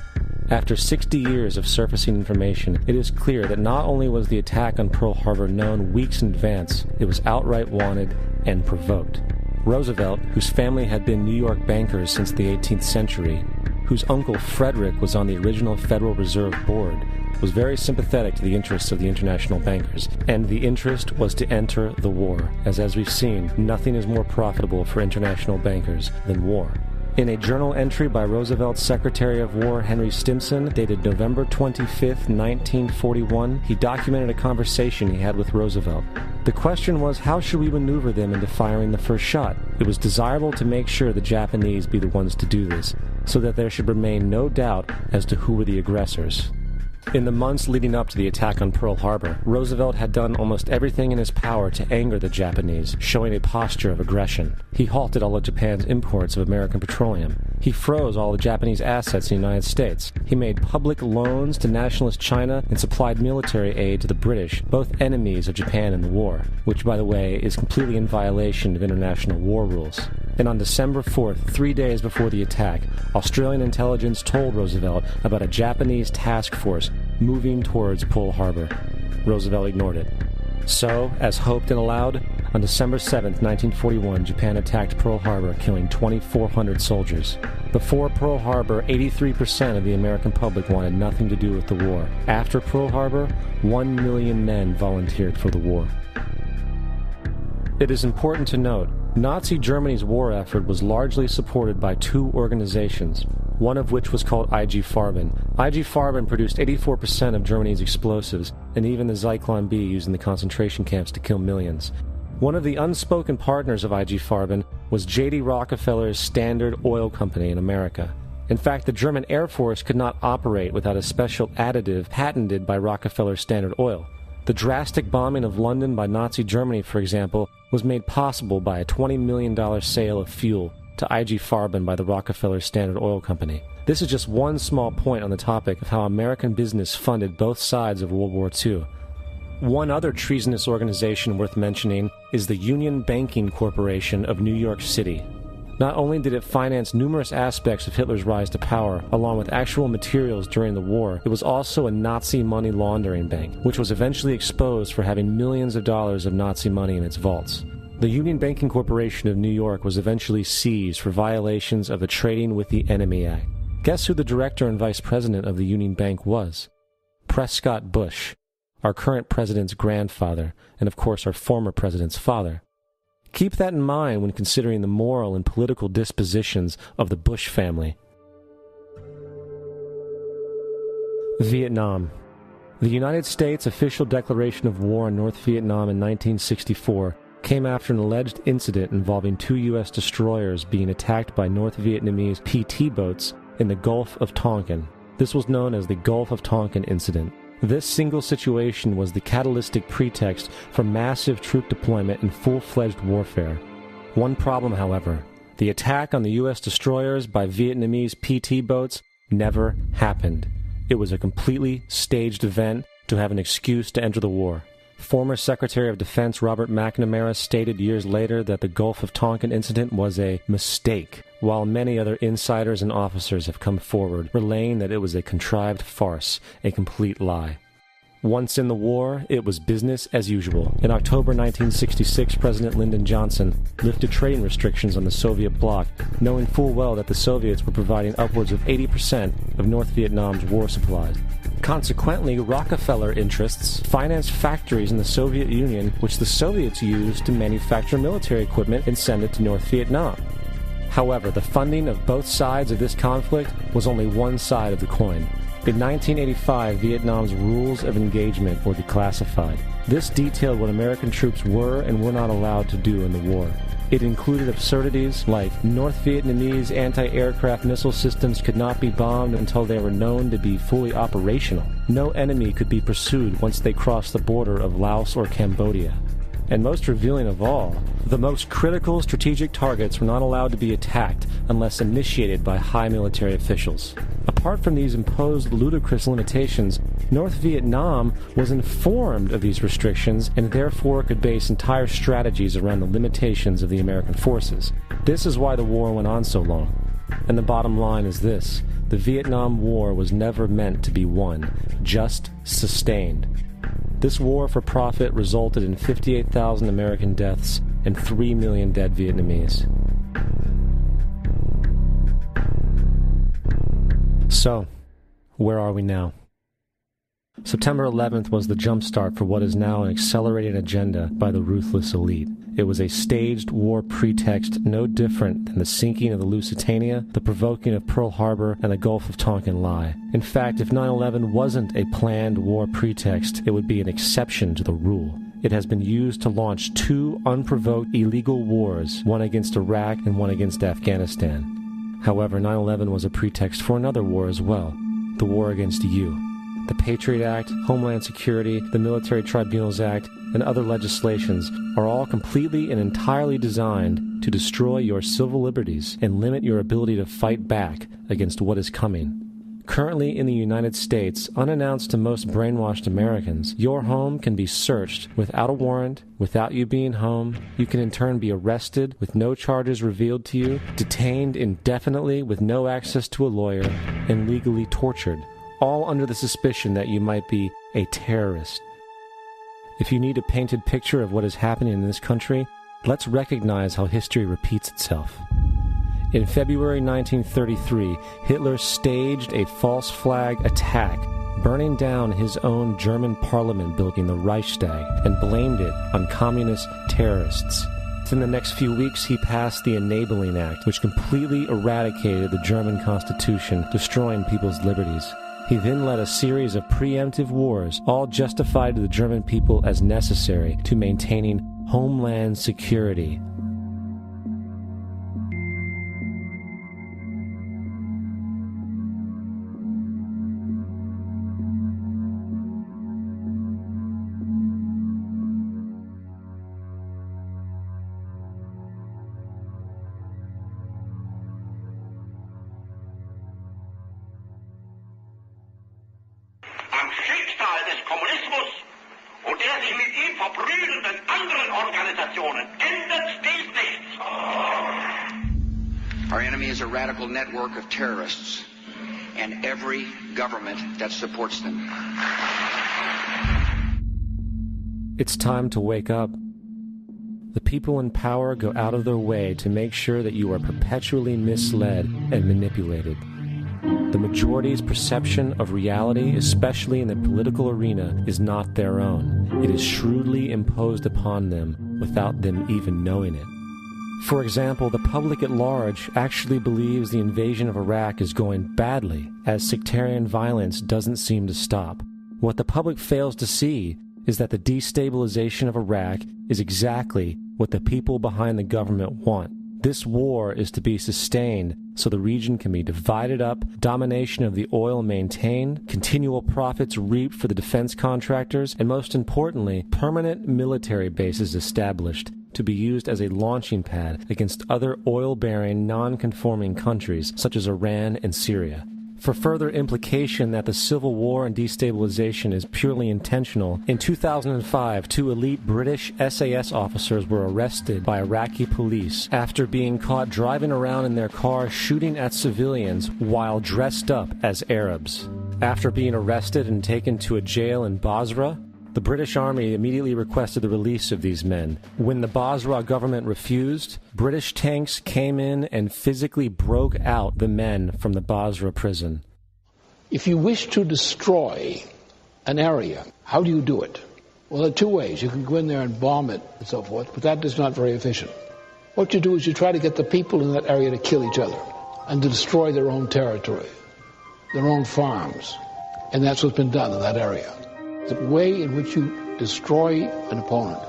Speaker 10: After 60 years of surfacing information, it is clear that not only was the attack on Pearl Harbor known weeks in advance, it was outright wanted and provoked. Roosevelt, whose family had been New York bankers since the 18th century, whose uncle Frederick was on the original Federal Reserve Board, was very sympathetic to the interests of the international bankers, and the interest was to enter the war, as we've seen, nothing is more profitable for international bankers than war. In a journal entry by Roosevelt's Secretary of War Henry Stimson, dated November 25, 1941, he documented a conversation he had with Roosevelt. The question was, how should we maneuver them into firing the first shot? It was desirable to make sure the Japanese be the ones to do this, so that there should remain no doubt as to who were the aggressors. In the months leading up to the attack on Pearl Harbor, Roosevelt had done almost everything in his power to anger the Japanese, showing a posture of aggression. He halted all of Japan's imports of American petroleum. He froze all the Japanese assets in the United States. He made public loans to nationalist China and supplied military aid to the British, both enemies of Japan in the war, which, by the way, is completely in violation of international war rules. And on December 4th, 3 days before the attack, Australian intelligence told Roosevelt about a Japanese task force moving towards Pearl Harbor. Roosevelt ignored it. So, as hoped and allowed, on December 7th, 1941, Japan attacked Pearl Harbor, killing 2,400 soldiers. Before Pearl Harbor, 83% of the American public wanted nothing to do with the war. After Pearl Harbor, 1 million men volunteered for the war. It is important to note, Nazi Germany's war effort was largely supported by two organizations, one of which was called IG Farben. IG Farben produced 84% of Germany's explosives, and even the Zyklon B used in the concentration camps to kill millions. One of the unspoken partners of IG Farben was J.D. Rockefeller's Standard Oil Company in America. In fact, the German Air Force could not operate without a special additive patented by Rockefeller Standard Oil. The drastic bombing of London by Nazi Germany, for example, was made possible by a $20 million sale of fuel to IG Farben by the Rockefeller Standard Oil Company. This is just one small point on the topic of how American business funded both sides of World War II. One other treasonous organization worth mentioning is the Union Banking Corporation of New York City. Not only did it finance numerous aspects of Hitler's rise to power, along with actual materials during the war, it was also a Nazi money laundering bank, which was eventually exposed for having millions of dollars of Nazi money in its vaults. The Union Banking Corporation of New York was eventually seized for violations of the Trading with the Enemy Act. Guess who the director and vice president of the Union Bank was? Prescott Bush, our current president's grandfather, and of course our former president's father. Keep that in mind when considering the moral and political dispositions of the Bush family. Vietnam. The United States' official declaration of war on North Vietnam in 1964 came after an alleged incident involving 2 U.S. destroyers being attacked by North Vietnamese PT boats in the Gulf of Tonkin. This was known as the Gulf of Tonkin incident. This single situation was the catalytic pretext for massive troop deployment and full-fledged warfare. One problem, however, the attack on the U.S. destroyers by Vietnamese PT boats never happened. It was a completely staged event to have an excuse to enter the war. Former Secretary of Defense Robert McNamara stated years later that the Gulf of Tonkin incident was a mistake, while many other insiders and officers have come forward, relaying that it was a contrived farce, a complete lie. Once in the war, it was business as usual. In October 1966, President Lyndon Johnson lifted trading restrictions on the Soviet bloc, knowing full well that the Soviets were providing upwards of 80% of North Vietnam's war supplies. Consequently, Rockefeller interests financed factories in the Soviet Union, which the Soviets used to manufacture military equipment and send it to North Vietnam. However, the funding of both sides of this conflict was only one side of the coin. In 1985, Vietnam's rules of engagement were declassified. This detailed what American troops were and were not allowed to do in the war. It included absurdities like North Vietnamese anti-aircraft missile systems could not be bombed until they were known to be fully operational. No enemy could be pursued once they crossed the border of Laos or Cambodia. And most revealing of all, the most critical strategic targets were not allowed to be attacked unless initiated by high military officials. Apart from these imposed ludicrous limitations, North Vietnam was informed of these restrictions and therefore could base entire strategies around the limitations of the American forces. This is why the war went on so long. And the bottom line is this: the Vietnam War was never meant to be won, just sustained. This war for profit resulted in 58,000 American deaths and 3 million dead Vietnamese. So, where are we now? September 11th was the jumpstart for what is now an accelerated agenda by the ruthless elite. It was a staged war pretext no different than the sinking of the Lusitania, the provoking of Pearl Harbor, and the Gulf of Tonkin lie. In fact, if 9/11 wasn't a planned war pretext, it would be an exception to the rule. It has been used to launch 2 unprovoked illegal wars, one against Iraq and one against Afghanistan. However, 9/11 was a pretext for another war as well, the war against you. The Patriot Act, Homeland Security, the Military Tribunals Act, and other legislations are all completely and entirely designed to destroy your civil liberties and limit your ability to fight back against what is coming. Currently in the United States, unannounced to most brainwashed Americans, your home can be searched without a warrant, without you being home. You can in turn be arrested with no charges revealed to you, detained indefinitely with no access to a lawyer, and legally tortured, all under the suspicion that you might be a terrorist. If you need a painted picture of what is happening in this country, let's recognize how history repeats itself. In February 1933, Hitler staged a false flag attack, burning down his own German parliament building, the Reichstag, and blamed it on communist terrorists. Within the next few weeks, he passed the Enabling Act, which completely eradicated the German Constitution, destroying people's liberties. He then led a series of preemptive wars, all justified to the German people as necessary to maintaining homeland security.
Speaker 13: Kommunismus und der sich mit ihm verbrüdernden anderen Organisationen ändert dies nichts.
Speaker 17: Our enemy is a radical network of terrorists and every government that supports them.
Speaker 10: It's time to wake up. The people in power go out of their way to make sure that you are perpetually misled and manipulated. The majority's perception of reality, especially in the political arena, is not their own. It is shrewdly imposed upon them without them even knowing it. For example, the public at large actually believes the invasion of Iraq is going badly, as sectarian violence doesn't seem to stop. What the public fails to see is that the destabilization of Iraq is exactly what the people behind the government want. This war is to be sustained so the region can be divided up, domination of the oil maintained, continual profits reaped for the defense contractors, and most importantly, permanent military bases established to be used as a launching pad against other oil-bearing, non-conforming countries such as Iran and Syria. For further implication that the civil war and destabilization is purely intentional, in 2005, 2 elite British SAS officers were arrested by Iraqi police after being caught driving around in their car shooting at civilians while dressed up as Arabs. After being arrested and taken to a jail in Basra, the British Army immediately requested the release of these men. When the Basra government refused, British tanks came in and physically broke out the men from the Basra prison.
Speaker 18: If you wish to destroy an area, how do you do it? Well, there are 2 ways. You can go in there and bomb it and so forth, but that is not very efficient. What you do is you try to get the people in that area to kill each other and to destroy their own territory, their own farms. And that's what's been done in that area. The way in which you destroy an opponent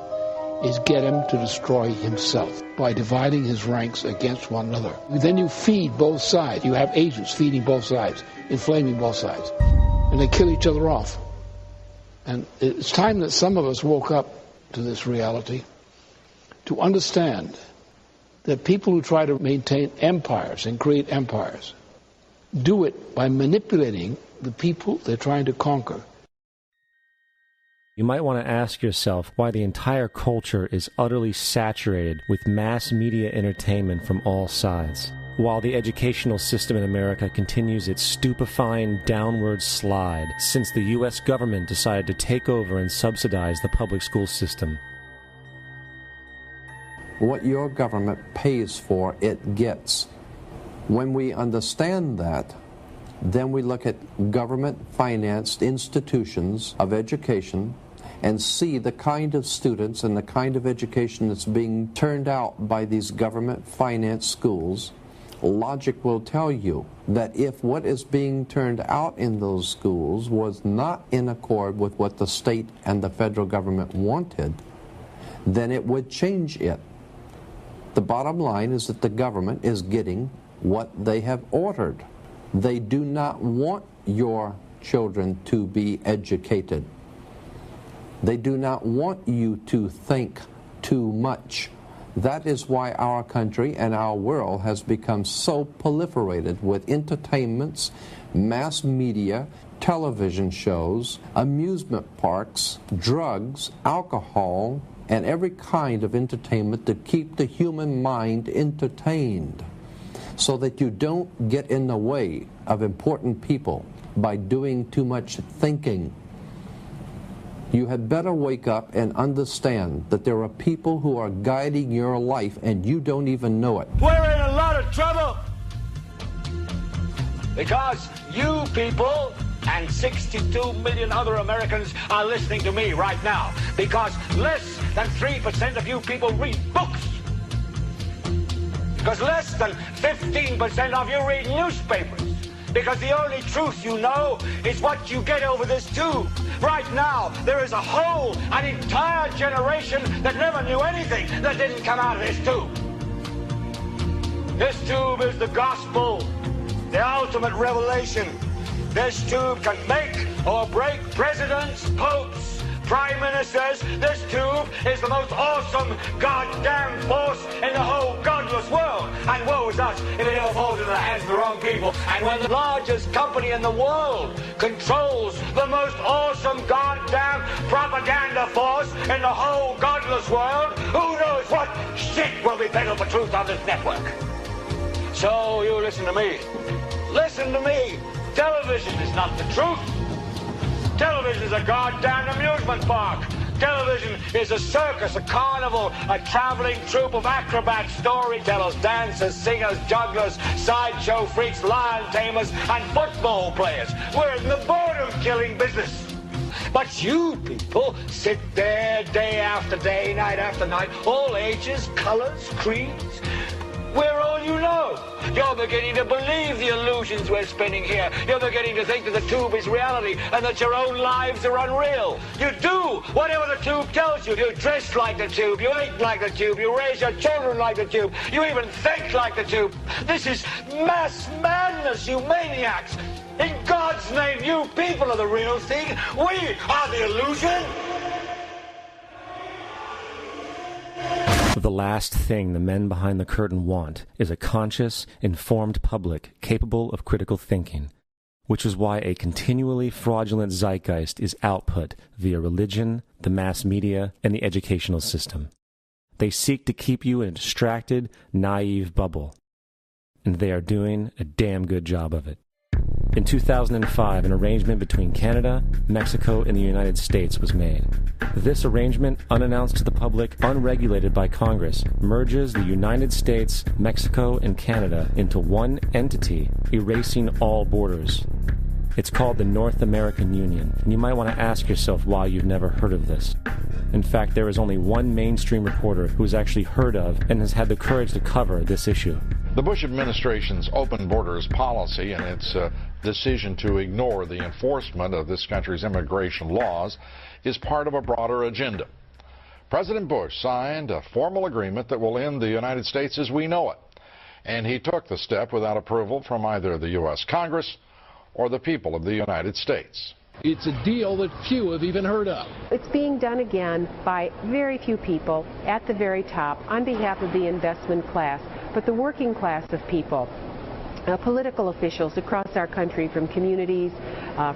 Speaker 18: is get him to destroy himself by dividing his ranks against one another. Then you feed both sides. You have agents feeding both sides, inflaming both sides. And they kill each other off. And it's time that some of us woke up to this reality to understand that people who try to maintain empires and create empires do it by manipulating the people they're trying to conquer.
Speaker 10: You might want to ask yourself why the entire culture is utterly saturated with mass media entertainment from all sides, while the educational system in America continues its stupefying downward slide since the U.S. government decided to take over and subsidize the public school system.
Speaker 30: What your government pays for, it gets. When we understand that, then we look at government-financed institutions of education and see the kind of students and the kind of education that's being turned out by these government-financed schools. Logic will tell you that if what is being turned out in those schools was not in accord with what the state and the federal government wanted, then it would change it. The bottom line is that the government is getting what they have ordered. They do not want your children to be educated. They do not want you to think too much. That is why our country and our world has become so proliferated with entertainments, mass media, television shows, amusement parks, drugs, alcohol, and every kind of entertainment to keep the human mind entertained, so that you don't get in the way of important people by doing too much thinking. You had better wake up and understand that there are people who are guiding your life and you don't even know it.
Speaker 4: We're in a lot of trouble because you people and 62 million other Americans are listening to me right now, because less than 3% of you people read books, because less than 15% of you read newspapers, because the only truth you know is what you get over this tube. Right now, there is an entire generation that never knew anything that didn't come out of this tube. This tube is the gospel, the ultimate revelation. This tube can make or break presidents, popes, prime ministers, this tube is the most awesome goddamn force in the whole godless world. And woe is us if it ever falls into the hands of the wrong people. And when the largest company in the world controls the most awesome goddamn propaganda force in the whole godless world, who knows what shit will be peddled for truth on this network. So you listen to me. Listen to me. Television is not the truth. Television is a goddamn amusement park. Television is a circus, a carnival, a traveling troupe of acrobats, storytellers, dancers, singers, jugglers, sideshow freaks, lion tamers, and football players. We're in the boredom-killing business. But you people sit there day after day, night after night, all ages, colors, creeds. We're all you know. You're beginning to believe the illusions we're spinning here. You're beginning to think that the tube is reality and that your own lives are unreal. You do whatever the tube tells you. You dress like the tube. You eat like the tube. You raise your children like the tube. You even think like the tube. This is mass madness, you maniacs. In God's name, you people are the real thing. We are the illusion.
Speaker 10: The last thing the men behind the curtain want is a conscious, informed public capable of critical thinking, which is why a continually fraudulent zeitgeist is output via religion, the mass media, and the educational system. They seek to keep you in a distracted, naive bubble, and they are doing a damn good job of it. In 2005, an arrangement between Canada, Mexico, and the United States was made. This arrangement, unannounced to the public, unregulated by Congress, merges the United States, Mexico, and Canada into one entity, erasing all borders. It's called the North American Union, and you might want to ask yourself why you've never heard of this. In fact, there is only one mainstream reporter who has actually heard of and has had the courage to cover this issue.
Speaker 5: The Bush administration's open borders policy and its decision to ignore the enforcement of this country's immigration laws is part of a broader agenda. President Bush signed a formal agreement that will end the United States as we know it, and he took the step without approval from either the U.S. Congress or the people of the United States.
Speaker 18: It's a deal that few have even heard of.
Speaker 19: It's being done again by very few people at the very top on behalf of the investment class, but the working class of people, political officials across our country, from communities,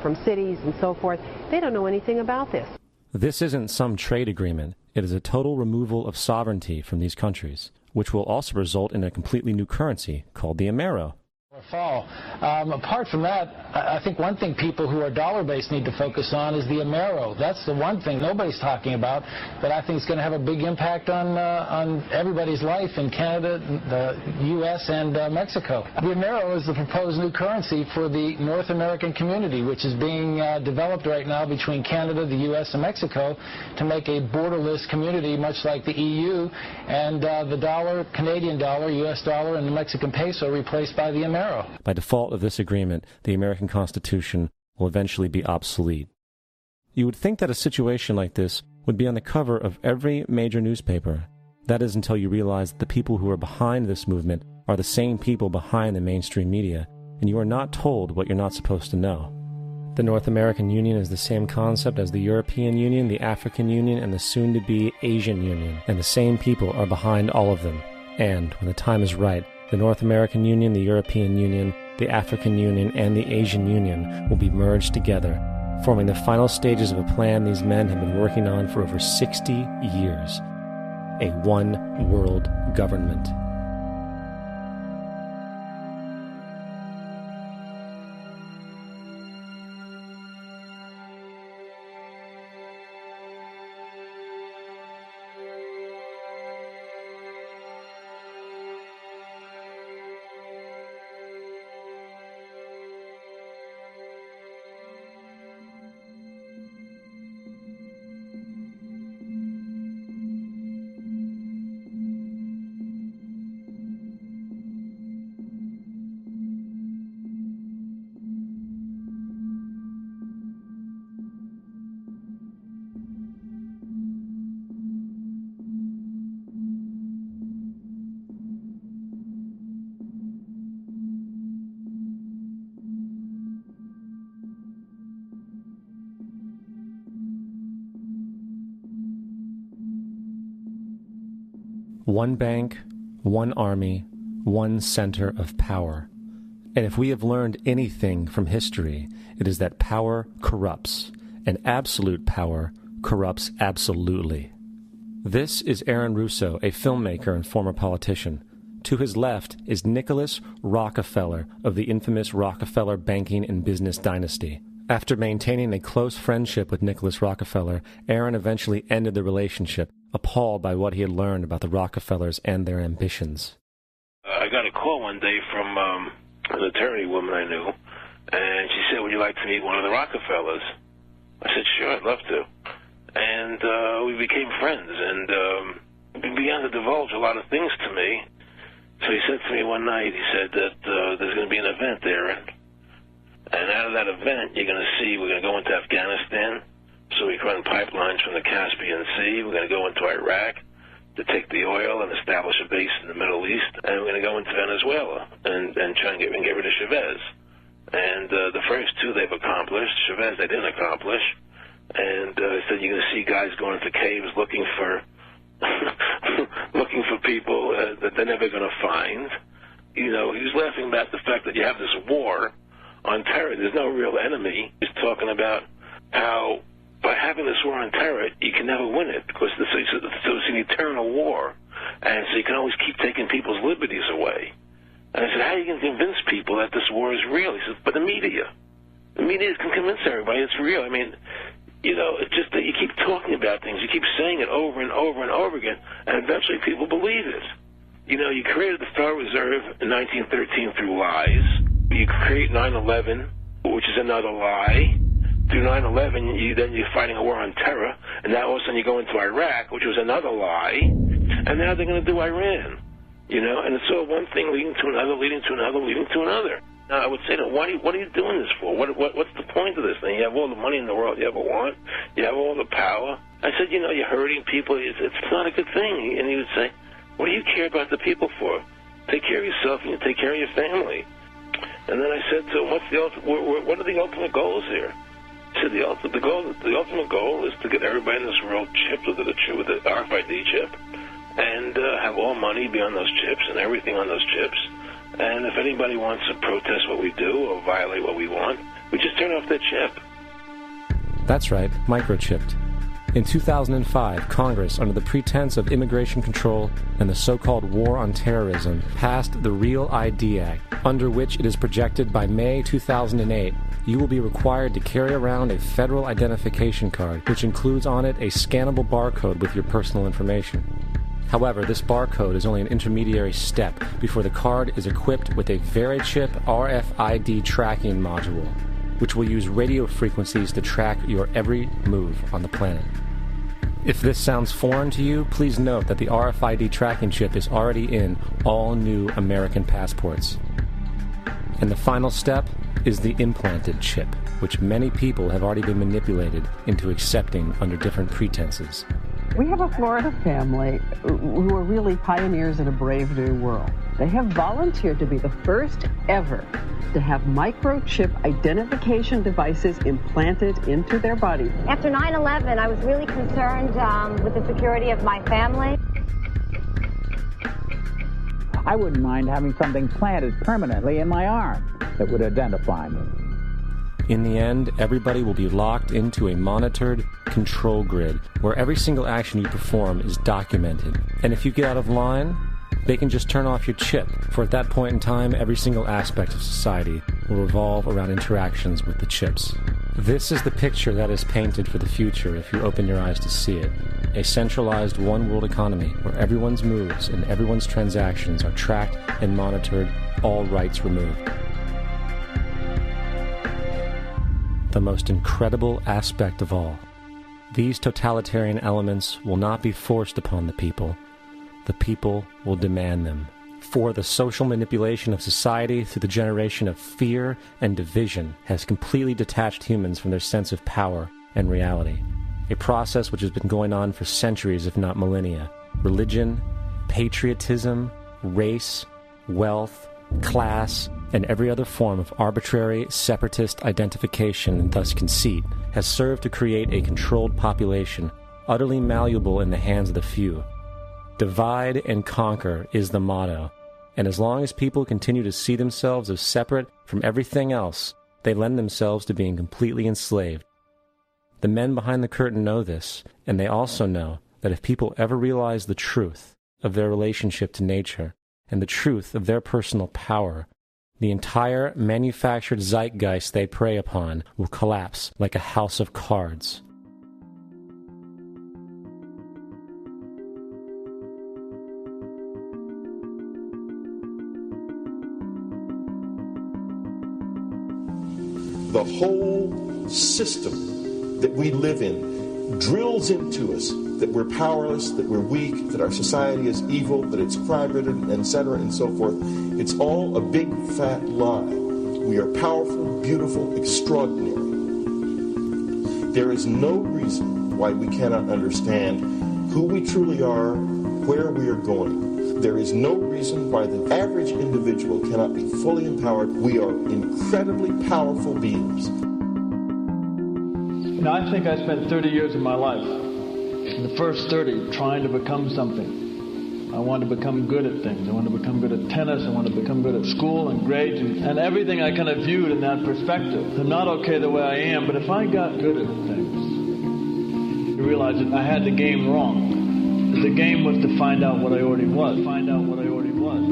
Speaker 19: from cities and so forth, they don't know anything about this.
Speaker 10: This isn't some trade agreement. It is a total removal of sovereignty from these countries, which will also result in a completely new currency called the Amero.
Speaker 18: Fall. Apart from that, I think one thing people who are dollar-based need to focus on is the Amero. That's the one thing nobody's talking about that I think is going to have a big impact on everybody's life in Canada, the U.S., and Mexico. The Amero is the proposed new currency for the North American community, which is being developed right now between Canada, the U.S., and Mexico to make a borderless community, much like the EU, and the dollar, Canadian dollar, U.S. dollar, and the Mexican peso replaced by the Amero.
Speaker 10: By default of this agreement, the American Constitution will eventually be obsolete. You would think that a situation like this would be on the cover of every major newspaper. That is until you realize that the people who are behind this movement are the same people behind the mainstream media, and you are not told what you're not supposed to know. The North American Union is the same concept as the European Union, the African Union, and the soon-to-be Asian Union, and the same people are behind all of them. And, when the time is right, the North American Union, the European Union, the African Union, and the Asian Union will be merged together, forming the final stages of a plan these men have been working on for over 60 years. A one-world government. One bank, one army, one center of power. And if we have learned anything from history, it is that power corrupts, and absolute power corrupts absolutely. This is Aaron Russo, a filmmaker and former politician. To his left is Nicholas Rockefeller of the infamous Rockefeller banking and business dynasty. After maintaining a close friendship with Nicholas Rockefeller, Aaron eventually ended the relationship, appalled by what he had learned about the Rockefellers and their ambitions.
Speaker 3: I got a call one day from an attorney woman I knew, and she said, "Would you like to meet one of the Rockefellers?" I said, "Sure, I'd love to." And we became friends, and he began to divulge a lot of things to me. So he said to me one night, he said that there's going to be an event there, and out of that event, you're going to see, we're going to go into Afghanistan, so we can run pipelines from the Caspian Sea. We're going to go into Iraq to take the oil and establish a base in the Middle East, and we're going to go into Venezuela and try and get rid of Chavez. And the first two they've accomplished. Chavez they didn't accomplish. And he said you're going to see guys going into caves looking for looking for people that they're never going to find. You know, he was laughing about the fact that you have this war on terror. There's no real enemy. He's talking about how by having this war on terror, you can never win it because it's an eternal war. And so you can always keep taking people's liberties away. And I said, how are you going to convince people that this war is real? He said, but the media can convince everybody it's real. I mean, you know, it's just that you keep talking about things. You keep saying it over and over and over again, and eventually people believe it. You know, you created the Federal Reserve in 1913 through lies. You create 9/11, which is another lie. Through 9/11, then you're fighting a war on terror, and now all of a sudden you go into Iraq, which was another lie, and now they're going to do Iran. You know, and it's all one thing leading to another, leading to another, leading to another. Now, I would say, what are you doing this for? What's the point of this thing? You have all the money in the world you ever want. You have all the power. I said, you know, you're hurting people. It's not a good thing. And he would say, what do you care about the people for? Take care of yourself and you take care of your family. And then I said to him, what are the ultimate goals here? He said, the ultimate goal is to get everybody in this world chipped with the RFID chip and have all money be on those chips and everything on those chips. And if anybody wants to protest what we do or violate what we want, we just turn off their chip.
Speaker 10: That's right, microchipped. In 2005, Congress, under the pretense of immigration control and the so-called war on terrorism, passed the Real ID Act, under which it is projected by May 2008, you will be required to carry around a federal identification card, which includes on it a scannable barcode with your personal information. However, this barcode is only an intermediary step before the card is equipped with a VeriChip RFID tracking module, which will use radio frequencies to track your every move on the planet. If this sounds foreign to you, please note that the RFID tracking chip is already in all new American passports. And the final step is the implanted chip, which many people have already been manipulated into accepting under different pretenses.
Speaker 7: We have a Florida family who are really pioneers in a brave new world. They have volunteered to be the first ever to have microchip identification devices implanted into their body.
Speaker 20: After 9/11, I was really concerned with the security of my family.
Speaker 21: I wouldn't mind having something planted permanently in my arm that would identify me.
Speaker 10: In the end, everybody will be locked into a monitored control grid where every single action you perform is documented. And if you get out of line, they can just turn off your chip, for at that point in time, every single aspect of society will revolve around interactions with the chips. This is the picture that is painted for the future if you open your eyes to see it. A centralized one-world economy where everyone's moves and everyone's transactions are tracked and monitored, all rights removed. The most incredible aspect of all. These totalitarian elements will not be forced upon the people. The people will demand them. For the social manipulation of society through the generation of fear and division has completely detached humans from their sense of power and reality. A process which has been going on for centuries, if not millennia. Religion, patriotism, race, wealth, class, and every other form of arbitrary, separatist identification and thus conceit has served to create a controlled population, utterly malleable in the hands of the few. Divide and conquer is the motto, and as long as people continue to see themselves as separate from everything else, they lend themselves to being completely enslaved. The men behind the curtain know this, and they also know that if people ever realize the truth of their relationship to nature and the truth of their personal power, the entire manufactured zeitgeist they prey upon will collapse like a house of cards.
Speaker 8: The whole system that we live in drills into us that we're powerless, that we're weak, that our society is evil, that it's crime-ridden, etc., and so forth. It's all a big, fat lie. We are powerful, beautiful, extraordinary. There is no reason why we cannot understand who we truly are, where we are going. There is no reason why the average individual cannot be fully empowered. We are incredibly powerful beings.
Speaker 9: You know, I think I spent 30 years of my life, in the first 30, trying to become something. I wanted to become good at things. I wanted to become good at tennis. I wanted to become good at school and grades and everything I kind of viewed in that perspective. I'm not okay the way I am, but if I got good at things, I realized that I had the game wrong. The game was to find out what I already was. Find out what I already was.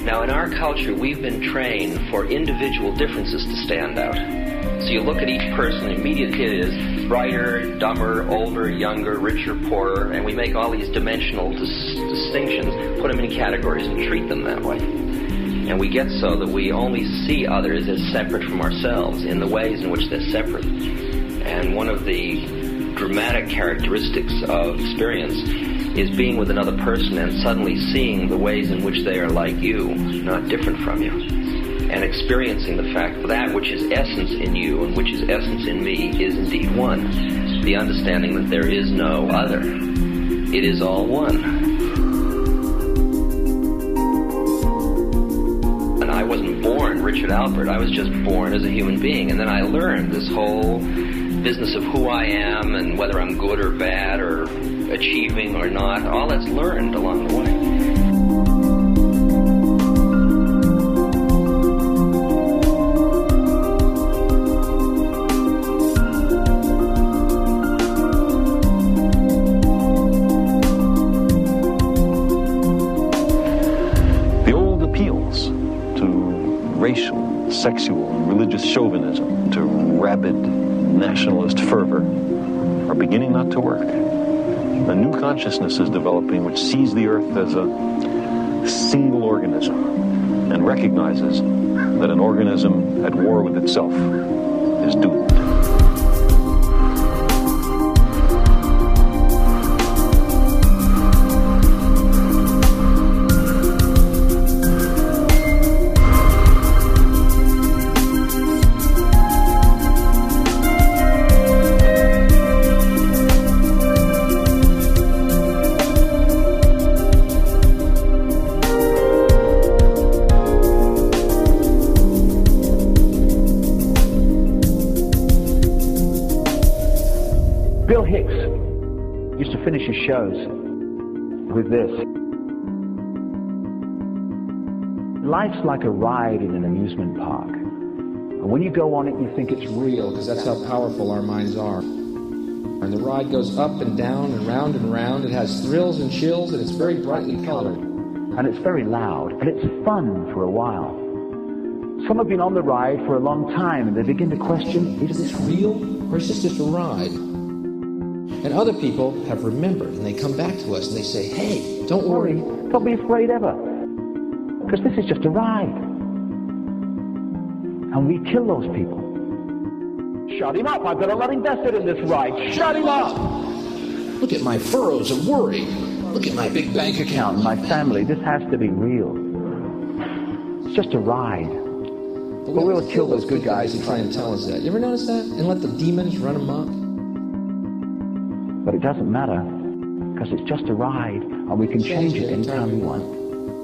Speaker 14: Now, in our culture, we've been trained for individual differences to stand out. So you look at each person, the immediate hit is brighter, dumber, older, younger, richer, poorer, and we make all these dimensional distinctions, put them in categories and treat them that way. And we get so that we only see others as separate from ourselves in the ways in which they're separate. And one of the dramatic characteristics of experience is being with another person and suddenly seeing the ways in which they are like you, not different from you, and experiencing the fact that that which is essence in you and which is essence in me is indeed one. The understanding that there is no other. It is all one. And I wasn't born Richard Alpert. I was just born as a human being. And then I learned this whole business of who I am and whether I'm good or bad or achieving or not. All that's learned along the way.
Speaker 15: The old appeals to racial, sexual, and religious chauvinism, to rabid nationalist fervor, are beginning not to work. A new consciousness is developing which sees the earth as a single organism and recognizes that an organism at war with itself is doomed.
Speaker 21: Finish his shows with this. Life's like a ride in an amusement park. And when you go on it, you think it's real, because that's how powerful our minds are. And the ride goes up and down and round and round. It has thrills and chills, and it's very brightly colored. And it's very loud, and it's fun for a while. Some have been on the ride for a long time, and they begin to question, is this real, or is this just a ride? And other people have remembered, and they come back to us and they say, hey, don't worry, don't be afraid ever, because this is just a ride. And we kill those people. Shut him up, I've got a lot invested in this ride. Shut him up! Look at my furrows of worry. Look at my big bank account and my family. This has to be real. It's just a ride. But we'll kill those good guys who try and tell us that. You ever notice that? And let the demons run amok?
Speaker 11: But it doesn't matter, because it's just a ride, and we can change it anytime we want.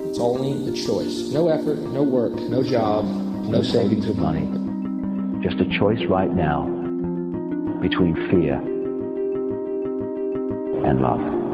Speaker 21: It's only a choice. No effort, no work, no job, no savings of money.
Speaker 11: Just a choice right now between fear and love.